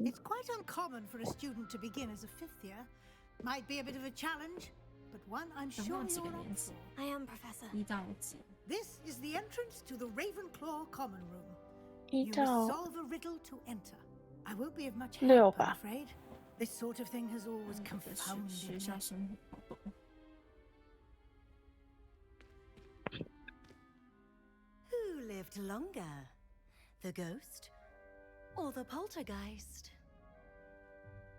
It's quite uncommon for a student to begin as a fifth year. Might be a bit of a challenge, but one I'm sure you're up for. I am, Professor. This is the entrance to the Ravenclaw common room. You must solve a riddle to enter. I won't be of much help, I'm afraid. This sort of thing has always confounded me. Who lived longer? The ghost or the poltergeist?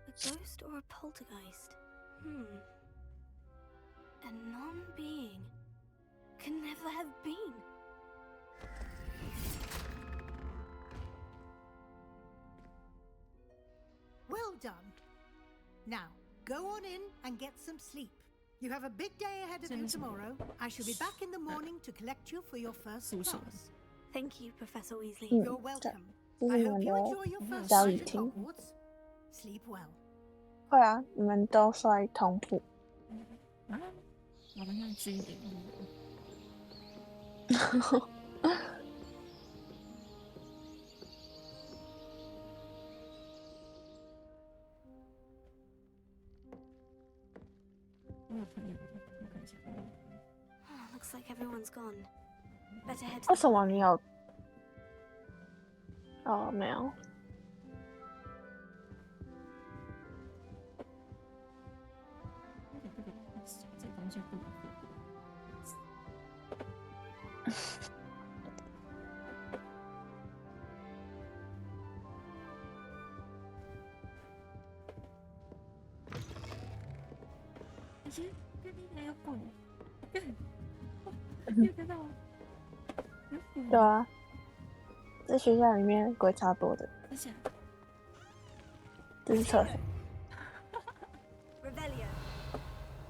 A ghost or a poltergeist? A non-being can never have been. Well done. Now, go on in and get some sleep. You have a big day ahead of you tomorrow. I shall be back in the morning to collect you for your first class. Thank you, Professor Weasley. You're welcome. I hope you enjoy your first night at Hogwarts. Sleep well. 会啊，你们都摔同步。我们像军营。Looks like everyone's gone. Better head to 为什么你有？哦，没有。这东西不能你有看到吗？对啊，这学校里面鬼超多的。这是厕所。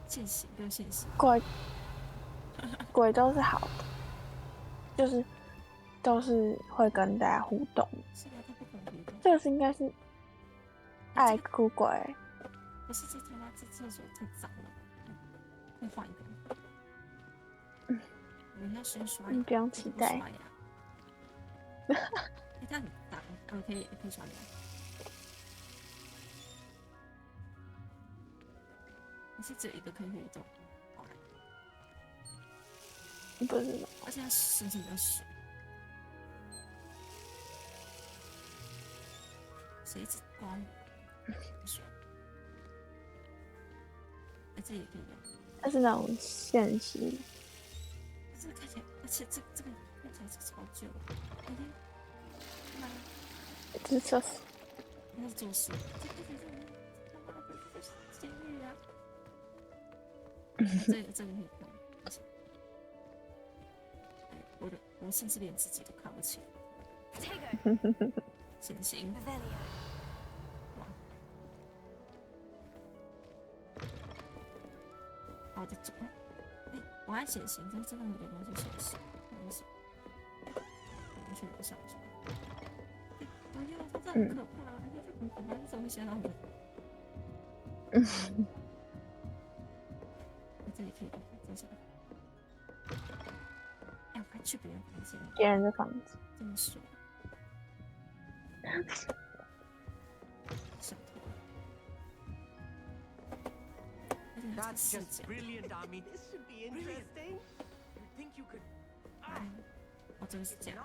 现行跟现行。鬼都是好的，就是都是会跟大家互动。是啊，他不可能互动。这个是应该是爱哭鬼。不是这他妈这厕所太脏了，再换一个。我要先刷牙。你不用期待。它很大，可以刷牙。你是只有一个可以互动。不是，而且它身体比较水。谁一直刮我？水。这也可以用。它是那种现实。这个看起来，而且这个看起来是超旧的。这是厕所。那是做事。这看起来他妈的这是监狱啊！这个可以看。我甚至连自己都看不清。显形。好的，走。我按显形，但真的有点东西显形，不行。完全不想说。哎呀，这很可怕，很可怕，你怎么会想到我？这里可以看，这是。哎，我还去别人房间。别人的房子。这么爽。小偷。That's just brilliant, Ami. This should be interesting. You think you could? 哦，这个是假的。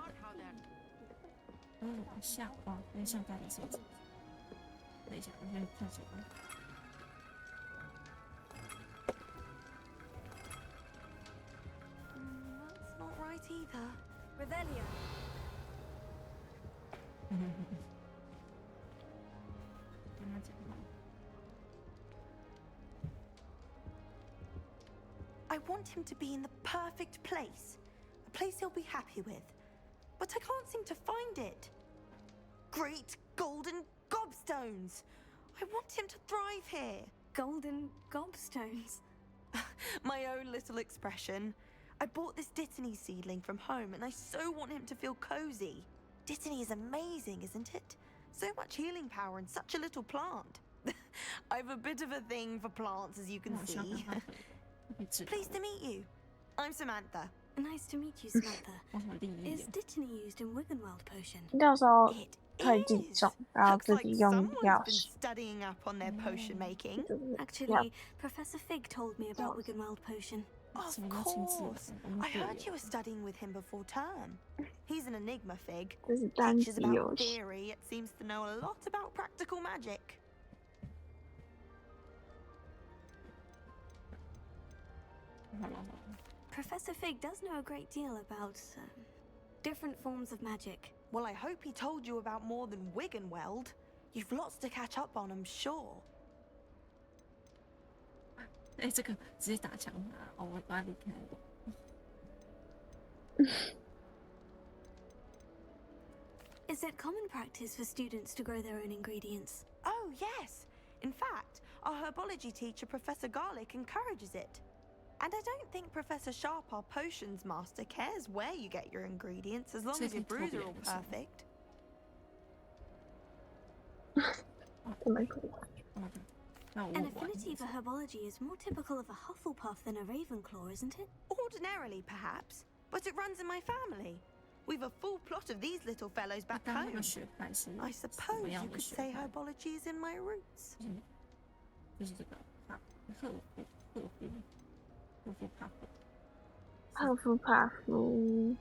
像哇，有点像大理石。等一下，我先跳起来。That's not right either. Revelio. I want him to be in the perfect place. A place he'll be happy with. But I can't seem to find it. Great golden gobstones! I want him to thrive here. Golden gobstones? My own little expression. I bought this Dittany seedling from home and I so want him to feel cozy. Dittany is amazing, isn't it? So much healing power in such a little plant. I've a bit of a thing for plants, as you can see. Pleased to meet you. I'm Samantha. Nice to meet you, Samantha. Is Dittany used in Wiggenweld potion? 到时候可以自己种，然后自己用钥匙。 Studying up on their potion making. Actually, Professor Fig told me about Wiggenweld potion. Of course. I heard you were studying with him before term. He's an enigma, Fig. Teaches about theory, yet seems to know a lot about practical magic. Professor Fig does know a great deal about different forms of magic. Well, I hope he told you about more than Wiggenweld. You've lots to catch up on, I'm sure. 哎，这个直接打枪他，哦，我要离开了。Is it common practice for students to grow their own ingredients? Oh, yes. In fact, our herbology teacher, Professor Garlic, encourages it. And I don't think Professor Sharp, our potions master, cares where you get your ingredients as long as your brews are all perfect. An affinity for herbology is more typical of a Hufflepuff than a Ravenclaw, isn't it? Ordinarily, perhaps, but it runs in my family. We've a full plot of these little fellows back home. I suppose you could say herbology is in my roots. 就是这个赫夫帕夫，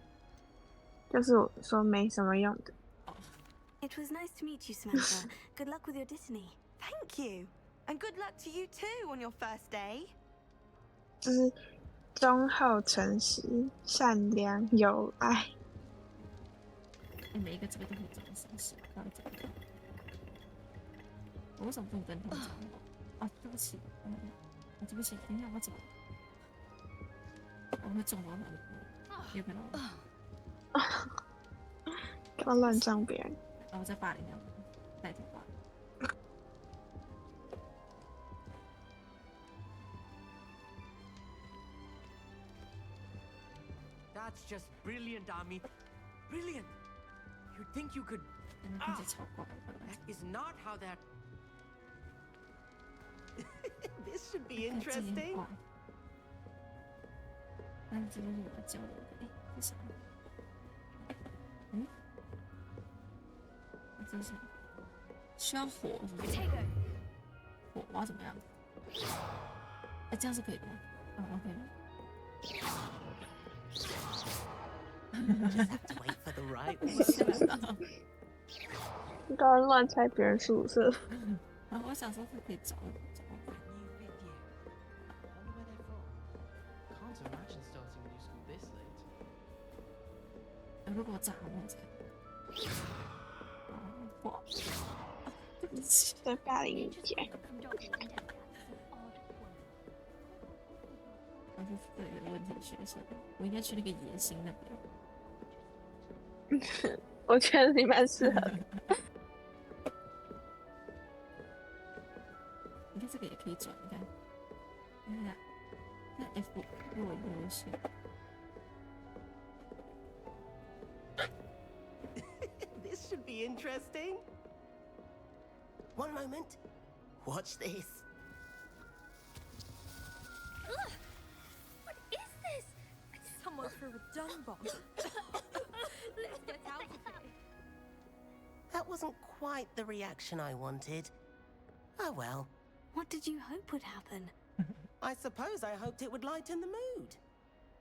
就是我说没什么用的。It was nice to meet you, Samantha. Good luck with your Dittany. Thank you, and good luck to you too on your first day. 就是忠厚、诚实、善良、有爱。每一个这个都可以装绅士，然后这个。我为什么不能跟他们讲？啊，对不起，对不起，等一下我走。我会中到他的。有可能。干嘛乱撞别人？我在霸凌他们，带头霸凌。That's just brilliant, Ami. Brilliant. You'd think you could. That is not how that. This should be interesting. 但是这个是我教的，这是什么？这是需要火是不是？火我要怎么样？这样是可以的吗？OK 吗？Just have to wait for the right one. 你刚刚乱拆别人宿舍。然后我想说是可以找。如果炸我才。哇！对不起，再霸凌一点。我是这个问题学生，我应该去那个野心那边。我觉得你蛮适合的。你看这个也可以转，你看，那 F 弱优先。This should be interesting. One moment. Watch this. What is this? Someone threw a dung bomb. Let's get out of here. That wasn't quite the reaction I wanted. Oh well. What did you hope would happen? I suppose I hoped it would lighten the mood.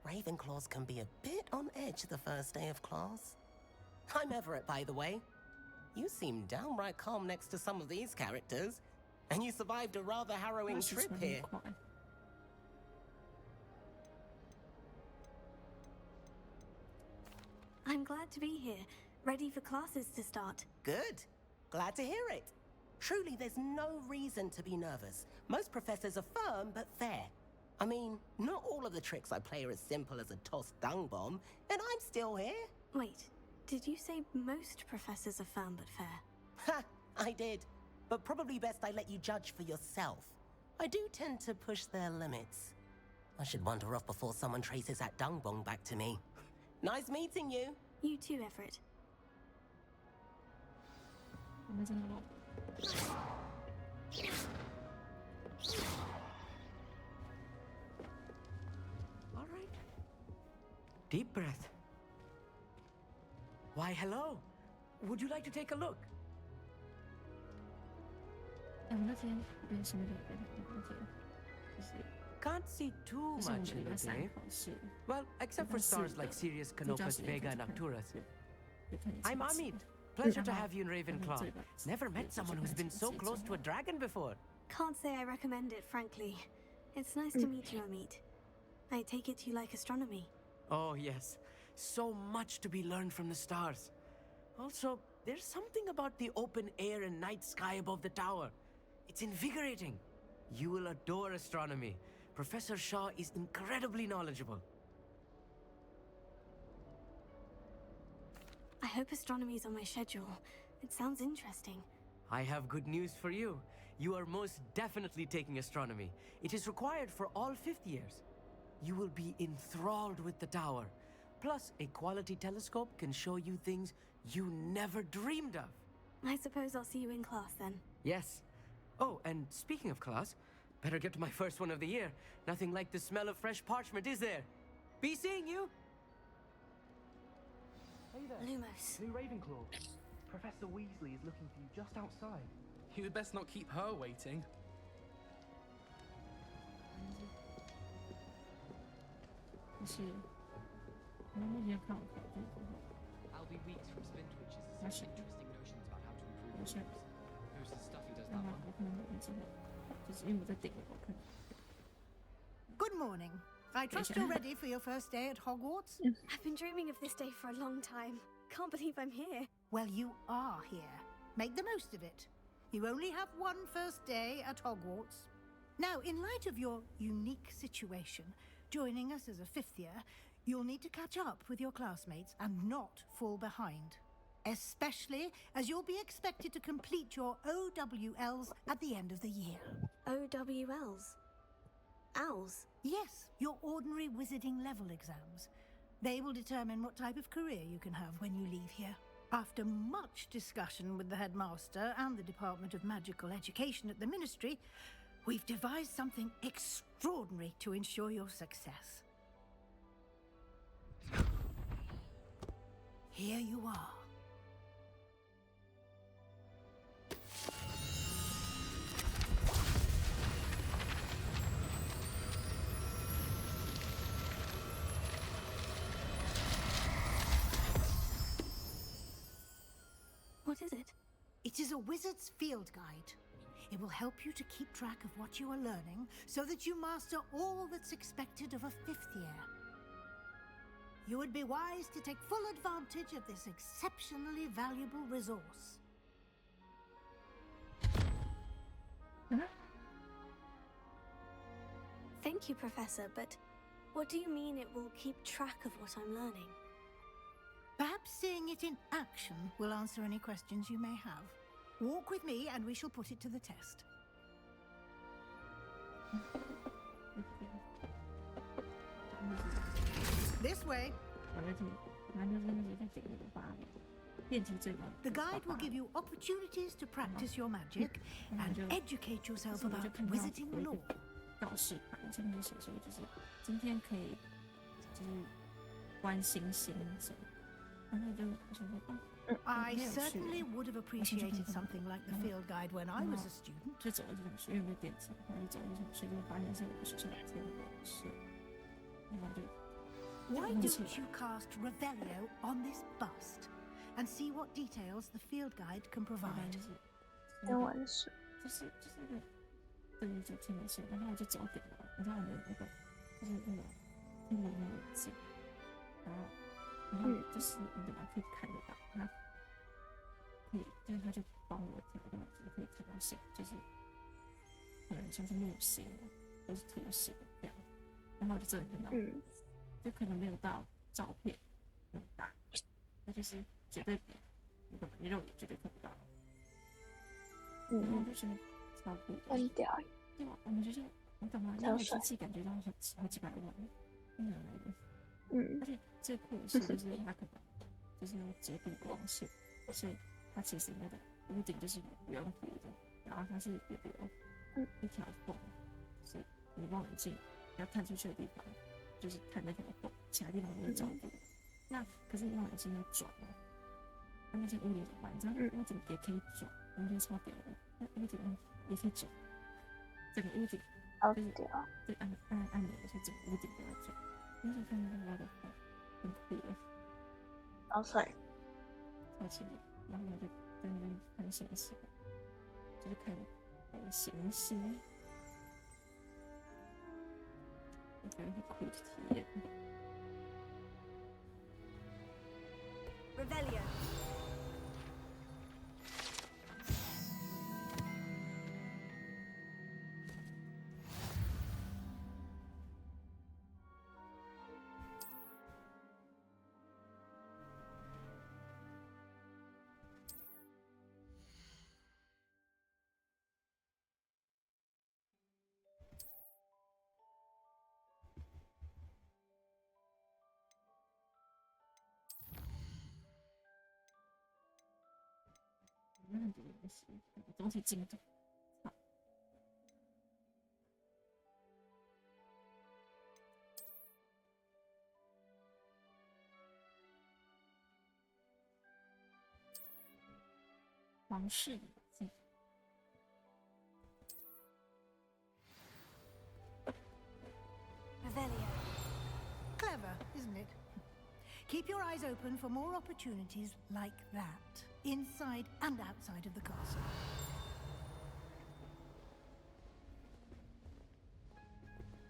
Ravenclaws can be a bit on edge the first day of class. I'm Everett, by the way. You seem downright calm next to some of these characters, and you survived a rather harrowing trip here. I'm glad to be here, ready for classes to start. Good. Glad to hear it. Truly, there's no reason to be nervous. Most professors are firm but fair. I mean, not all of the tricks I play are as simple as a tossed dung bomb, and I'm still here. Wait, did you say most professors are firm but fair? Ha! I did. But probably best I let you judge for yourself. I do tend to push their limits. I should wander off before someone traces that dung bomb back to me. Nice meeting you. You too, Everett. All right. Deep breath. Why, hello. Would you like to take a look? Can't see too much in the day. Well, except for stars like Sirius, Canopus, Vega, and Arcturus. I'm Amit. Pleasure to have you in Ravenclaw. Never met someone who's been so close to a dragon before. Can't say I recommend it, frankly. It's nice to meet you, Amit. I take it you like astronomy. Oh, yes. So much to be learned from the stars. Also, there's something about the open air and night sky above the tower. It's invigorating. You will adore astronomy. Professor Shaw is incredibly knowledgeable. I hope astronomy's on my schedule. It sounds interesting. I have good news for you. You are most definitely taking astronomy. It is required for all 5th years. You will be enthralled with the tower. Plus, a quality telescope can show you things you never dreamed of. I suppose I'll see you in class then. Yes. Oh, and speaking of class, better get to my first one of the year. Nothing like the smell of fresh parchment, is there? Be seeing you! Hey there. Lumos. New Ravenclaw. Professor Weasley is looking for you just outside. You'd best not keep her waiting. I'll be weeks from Spintwitches is such interesting notions about how to improve your ships. Who's the stuff he does that one? Good morning. I trust you're ready for your first day at Hogwarts? I've been dreaming of this day for a long time. Can't believe I'm here. Well, you are here. Make the most of it. You only have one first day at Hogwarts. Now, in light of your unique situation, joining us as a 5th year, You'll need to catch up with your classmates and not fall behind, especially as you'll be expected to complete your OWLs at the end of the year. OWLs? Owls? Yes, your ordinary wizarding level exams. They will determine what type of career you can have when you leave here. After much discussion with the headmaster and the Department of Magical Education at the Ministry, we've devised something extraordinary to ensure your success. Here you are. What is it? It is a wizard's field guide. It will help you to keep track of what you are learning so that you master all that's expected of a 5th year. You would be wise to take full advantage of this exceptionally valuable resource. Thank you, Professor, but what do you mean it will keep track of what I'm learning? Perhaps seeing it in action will answer any questions you may have. Walk with me and we shall put it to the test. This way. The guide will give you opportunities to practice your magic and educate yourself about wizarding lore. 告示牌上面写说，就是今天可以就是观星星什么，然后就想说，哦， I certainly would have appreciated something like the field guide when I was a student. 就走了这种学院的电梯，然后就走了这种学院，发现是我们学校的天文室，然后就。Why don't you cast Revelio on this bust and see what details the field guide can provide? 天文室，就是那个。 对，就天文室，然后我就走点了，你知道我们那个就是那个天文的眼镜，然后就是你怎么可以看得到，它可以就是它就帮我调到就是可以看到线，就是可能像是木星或是土星这样，然后我就真的看到，就可能没有到照片那么大，那就是绝对比你肉眼绝对看不到，然后我就觉得。 很屌，对吧？我们学校，你懂吗？那个机器感觉到好几百万，哪来的？而且最酷的是，就是它可能就是要遮蔽光线，所以它其实那个屋顶就是圆弧的，然后它是有一条缝，所以你望远镜要看出去的地方，就是看那条缝，其他地方没有照顾。那可是你望远镜要转哦，那些屋顶怎么办？你知道屋顶也可以转，我觉得超屌的。那屋顶也可以转，整个屋顶就是对按钮的时候，整个屋顶都要转。那时候看到那个很酷的，好帅，超级厉害。然后我就在那边看星星，就是看行星，我觉得很酷的体验。Revelio.很多东西，总体进度。王室眼镜。Revelio. Clever, isn't it? Keep your eyes open for more opportunities like that, inside and outside of the castle.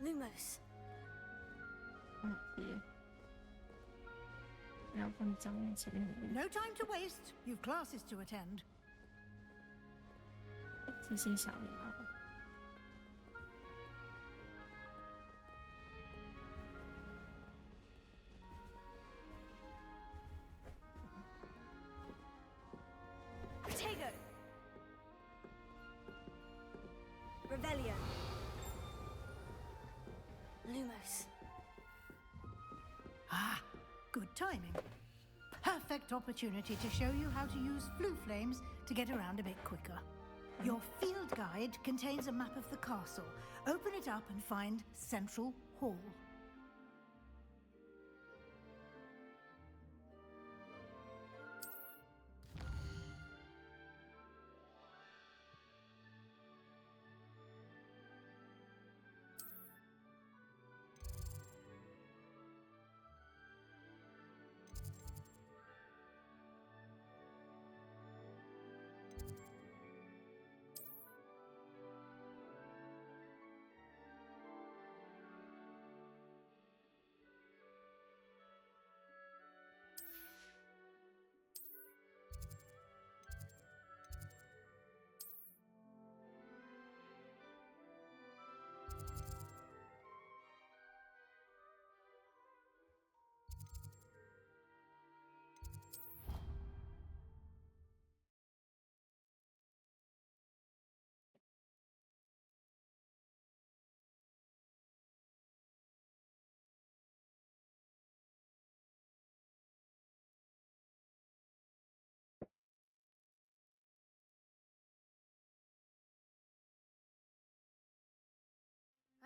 Lumos. No time to waste. You've classes to attend. 提醒小礼貌。Lumos. Ah, good timing. Perfect opportunity to show you how to use flue flames to get around a bit quicker. Your field guide contains a map of the castle. Open it up and find Central Hall.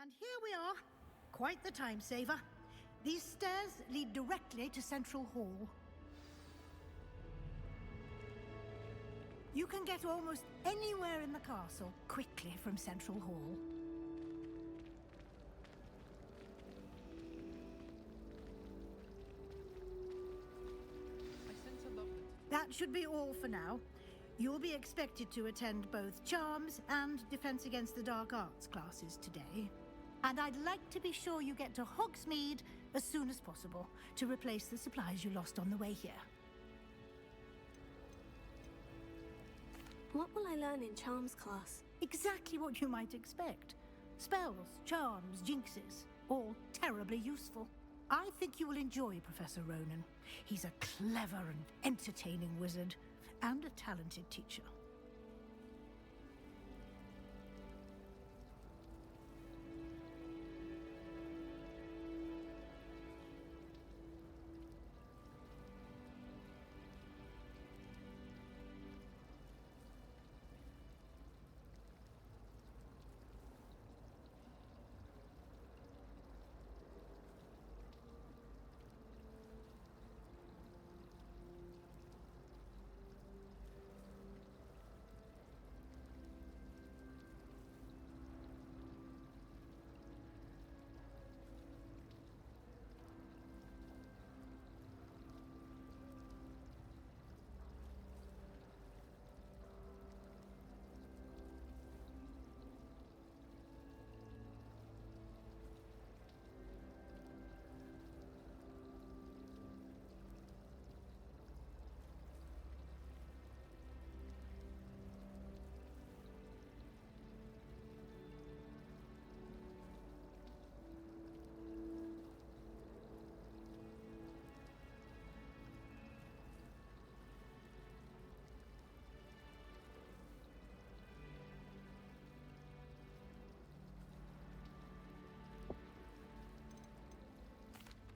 And here we are. Quite the time saver. These stairs lead directly to Central Hall. You can get almost anywhere in the castle quickly from Central Hall. That should be all for now. You'll be expected to attend both Charms and Defense Against the Dark Arts classes today. And I'd like to be sure you get to Hogsmeade as soon as possible to replace the supplies you lost on the way here. What will I learn in Charms class? Exactly what you might expect. Spells, charms, jinxes, all terribly useful. I think you will enjoy Professor Ronan. He's a clever and entertaining wizard, and a talented teacher.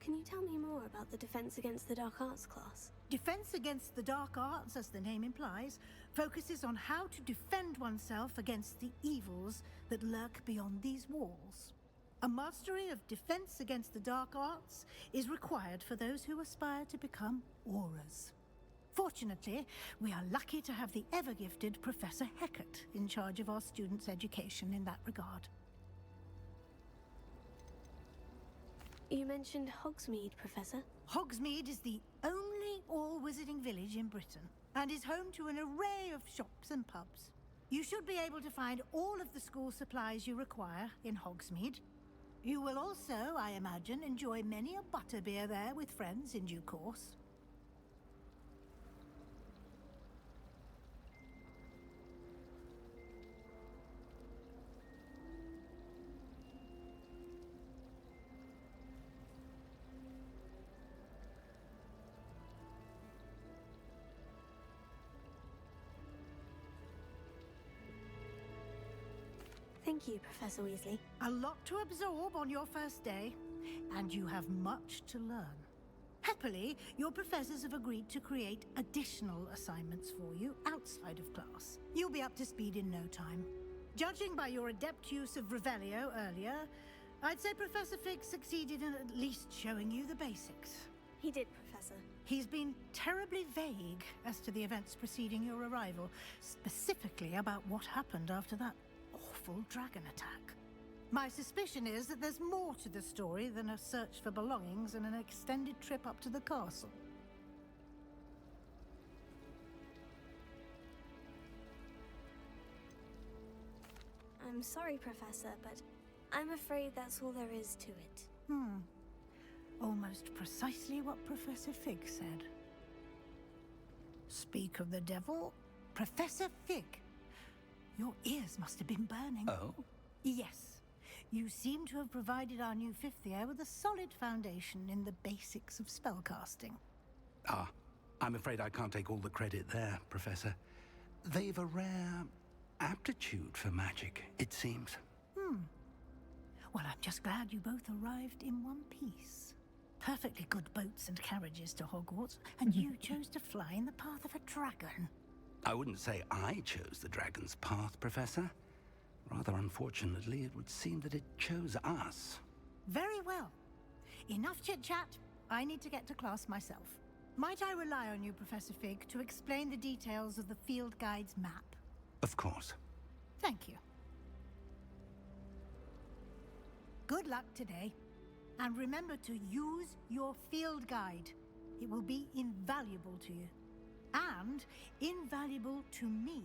Can you tell me more about the Defense Against the Dark Arts class? Defense Against the Dark Arts, as the name implies, focuses on how to defend oneself against the evils that lurk beyond these walls. A mastery of Defense Against the Dark Arts is required for those who aspire to become Aurors. Fortunately, we are lucky to have the ever-gifted Professor Hecat in charge of our students' education in that regard. You mentioned Hogsmeade, Professor. Hogsmeade is the only all-wizarding village in Britain, and is home to an array of shops and pubs. You should be able to find all of the school supplies you require in Hogsmeade. You will also, I imagine, enjoy many a butterbeer there with friends in due course. Thank you, Professor Weasley. A lot to absorb on your first day, and you have much to learn. Happily, your professors have agreed to create additional assignments for you outside of class. You'll be up to speed in no time. Judging by your adept use of Revelio earlier, I'd say Professor Fig succeeded in at least showing you the basics. He did, Professor. He's been terribly vague as to the events preceding your arrival, specifically about what happened after that awful dragon attack. My suspicion is that there's more to the story than a search for belongings and an extended trip up to the castle. I'm sorry, Professor, but I'm afraid that's all there is to it. Almost precisely what Professor Fig said. Speak of the devil, Professor Fig. Your ears must have been burning. Oh? Yes. You seem to have provided our new fifth year with a solid foundation in the basics of spellcasting. Ah, I'm afraid I can't take all the credit there, Professor. They've a rare aptitude for magic, it seems. Well, I'm just glad you both arrived in one piece. Perfectly good boats and carriages to Hogwarts, and you chose to fly in the path of a dragon. I wouldn't say I chose the dragon's path, Professor. Rather unfortunately, it would seem that it chose us. Very well. Enough chit-chat. I need to get to class myself. Might I rely on you, Professor Fig, to explain the details of the field guide's map? Of course. Thank you. Good luck today. And remember to use your field guide. It will be invaluable to you. And invaluable to me,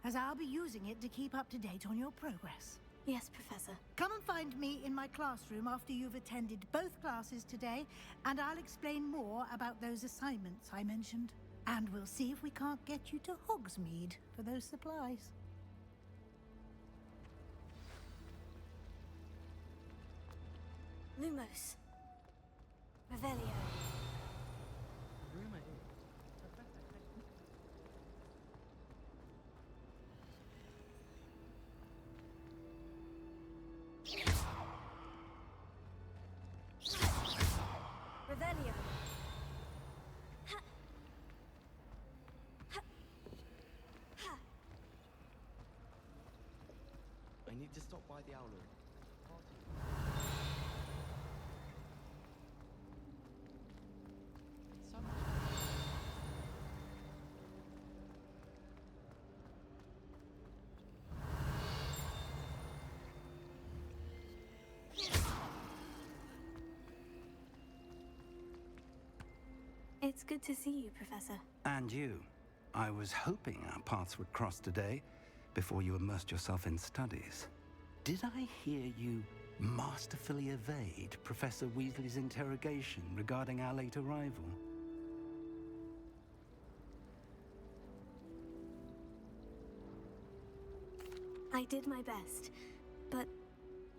as I'll be using it to keep up to date on your progress. Yes, Professor. Come and find me in my classroom after you've attended both classes today, and I'll explain more about those assignments I mentioned. And we'll see if we can't get you to Hogsmeade for those supplies. Lumos. Revelio. Revelio. I need to stop by the Owlery. It's good to see you, Professor. And you. I was hoping our paths would cross today, before you immersed yourself in studies. Did I hear you masterfully evade Professor Weasley's interrogation regarding our late arrival? I did my best, but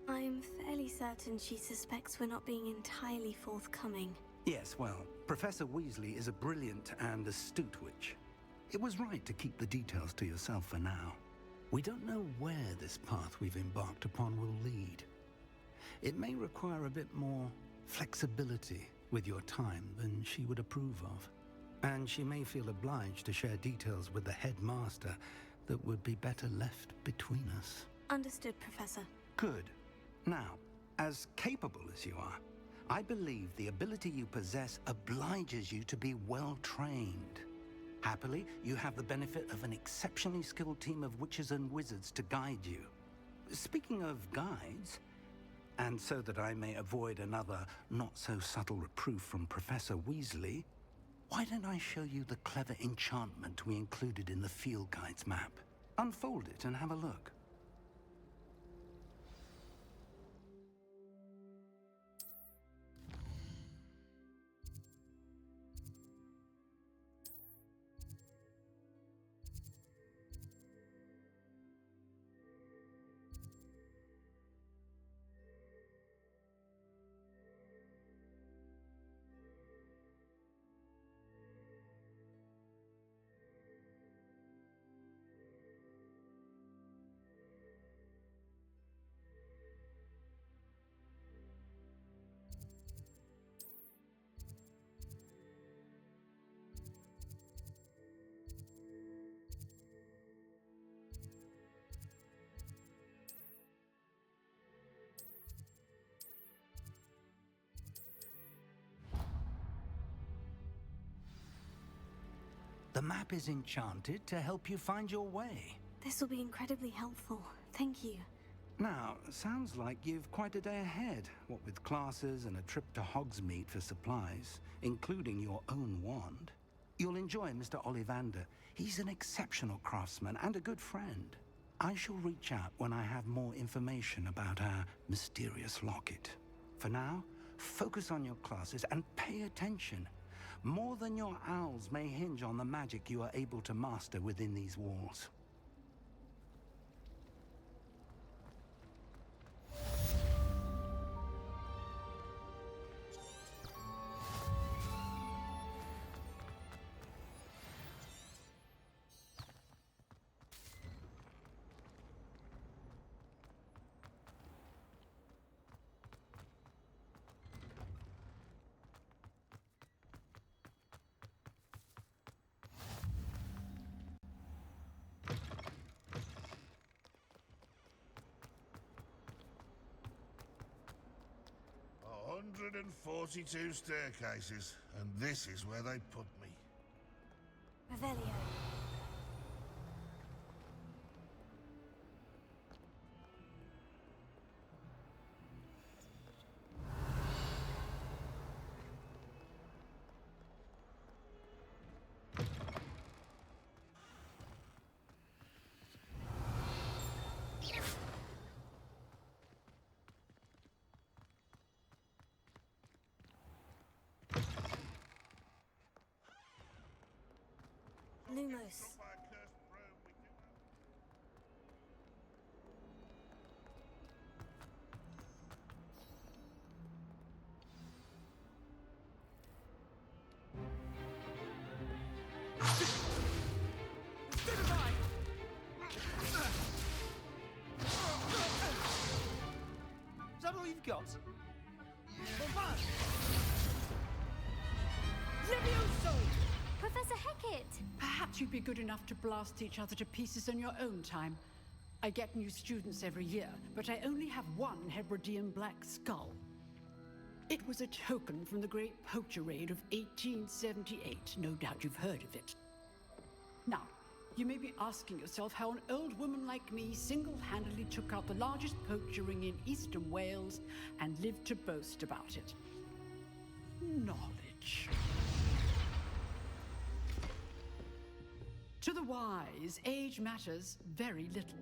I'm fairly certain she suspects we're not being entirely forthcoming. Yes, well, Professor Weasley is a brilliant and astute witch. It was right to keep the details to yourself for now. We don't know where this path we've embarked upon will lead. It may require a bit more flexibility with your time than she would approve of. And she may feel obliged to share details with the headmaster that would be better left between us. Understood, Professor. Good. Now, as capable as you are, I believe the ability you possess obliges you to be well trained. Happily, you have the benefit of an exceptionally skilled team of witches and wizards to guide you. Speaking of guides, and so that I may avoid another not-so-subtle reproof from Professor Weasley, why don't I show you the clever enchantment we included in the field guide's map? Unfold it and have a look. The map is enchanted to help you find your way. This will be incredibly helpful. Thank you. Now, sounds like you've quite a day ahead, what with classes and a trip to Hogsmeade for supplies, including your own wand. You'll enjoy Mr. Ollivander. He's an exceptional craftsman and a good friend. I shall reach out when I have more information about our mysterious locket. For now, focus on your classes and pay attention. More than your owls may hinge on the magic you are able to master within these walls. And 42 staircases, and this is where they put me. Revelio. Lumos. Is that all you've got? Levioso! Professor Hecat! Perhaps you'd be good enough to blast each other to pieces in your own time. I get new students every year, but I only have one Hebridean black skull. It was a token from the Great Poacher Raid of 1878. No doubt you've heard of it. Now, you may be asking yourself how an old woman like me single-handedly took out the largest poacher ring in eastern Wales and lived to boast about it. Knowledge. To the wise, age matters very little.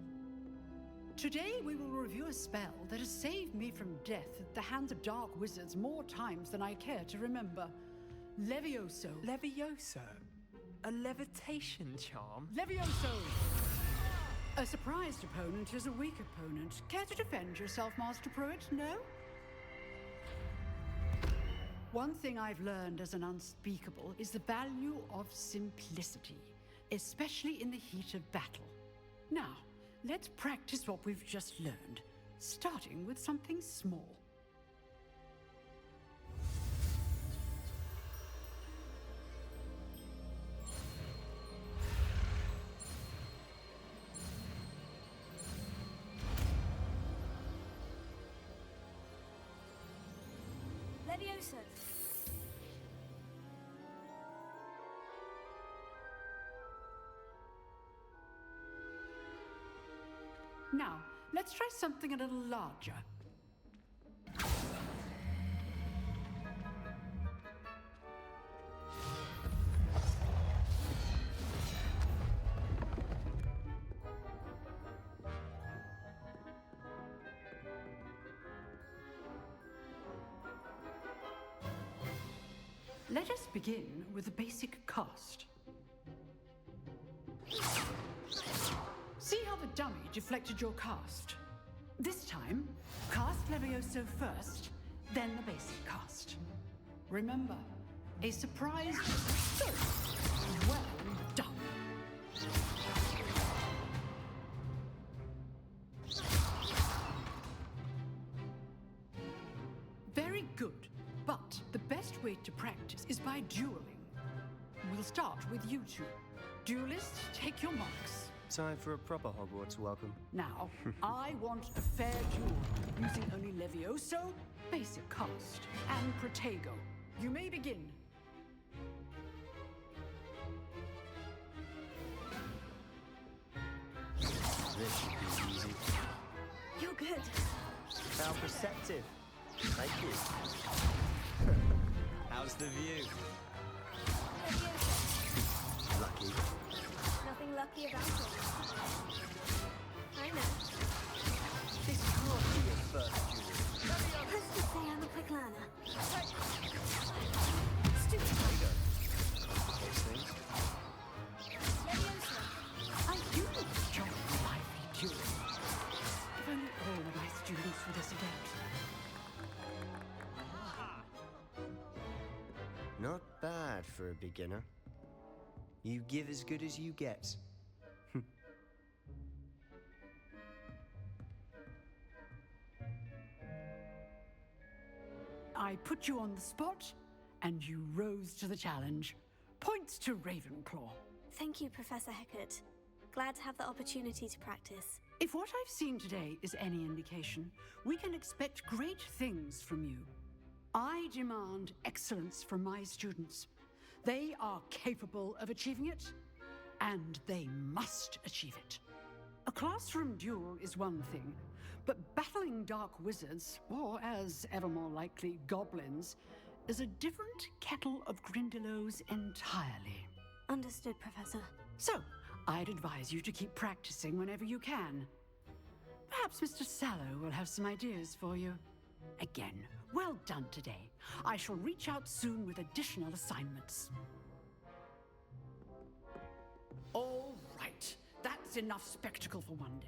Today we will review a spell that has saved me from death at the hands of dark wizards more times than I care to remember. Levioso. Levioso? A levitation charm? Levioso! A surprised opponent is a weak opponent. Care to defend yourself, Master Pruitt? No? One thing I've learned as an unspeakable is the value of simplicity, especially in the heat of battle. Now, let's practice what we've just learned, starting with something small. Levioso. Now, let's try something a little larger. Let us begin with the basic cast. See how the dummy deflected your cast? This time, cast Levioso first, then the basic cast. Remember, a surprise so well done. Very good, but the best way to practice is by dueling. We'll start with you two. Duelists, take your marks. Time for a proper Hogwarts welcome. Now, I want a fair duel, using only Levioso, basic cast, and Protego. You may begin. good. How perceptive. Thank you. How's the view? Lucky. Nothing lucky about it. I know. This can't be your first duel. Let's just say I'm a quick learner. Stupid Tiger. Those things. I do enjoy lively duels. If only all my students were this adept. Not bad for a beginner. You give as good as you get. I put you on the spot, and you rose to the challenge. Points to Ravenclaw. Thank you, Professor Hecat. Glad to have the opportunity to practice. If what I've seen today is any indication, we can expect great things from you. I demand excellence from my students. They are capable of achieving it, and they must achieve it. A classroom duel is one thing, but battling dark wizards, or as ever more likely, goblins, is a different kettle of Grindylows entirely. Understood, Professor. So, I'd advise you to keep practicing whenever you can. Perhaps Mr. Sallow will have some ideas for you. Again, well done today. I shall reach out soon with additional assignments. All right. That's enough spectacle for one day.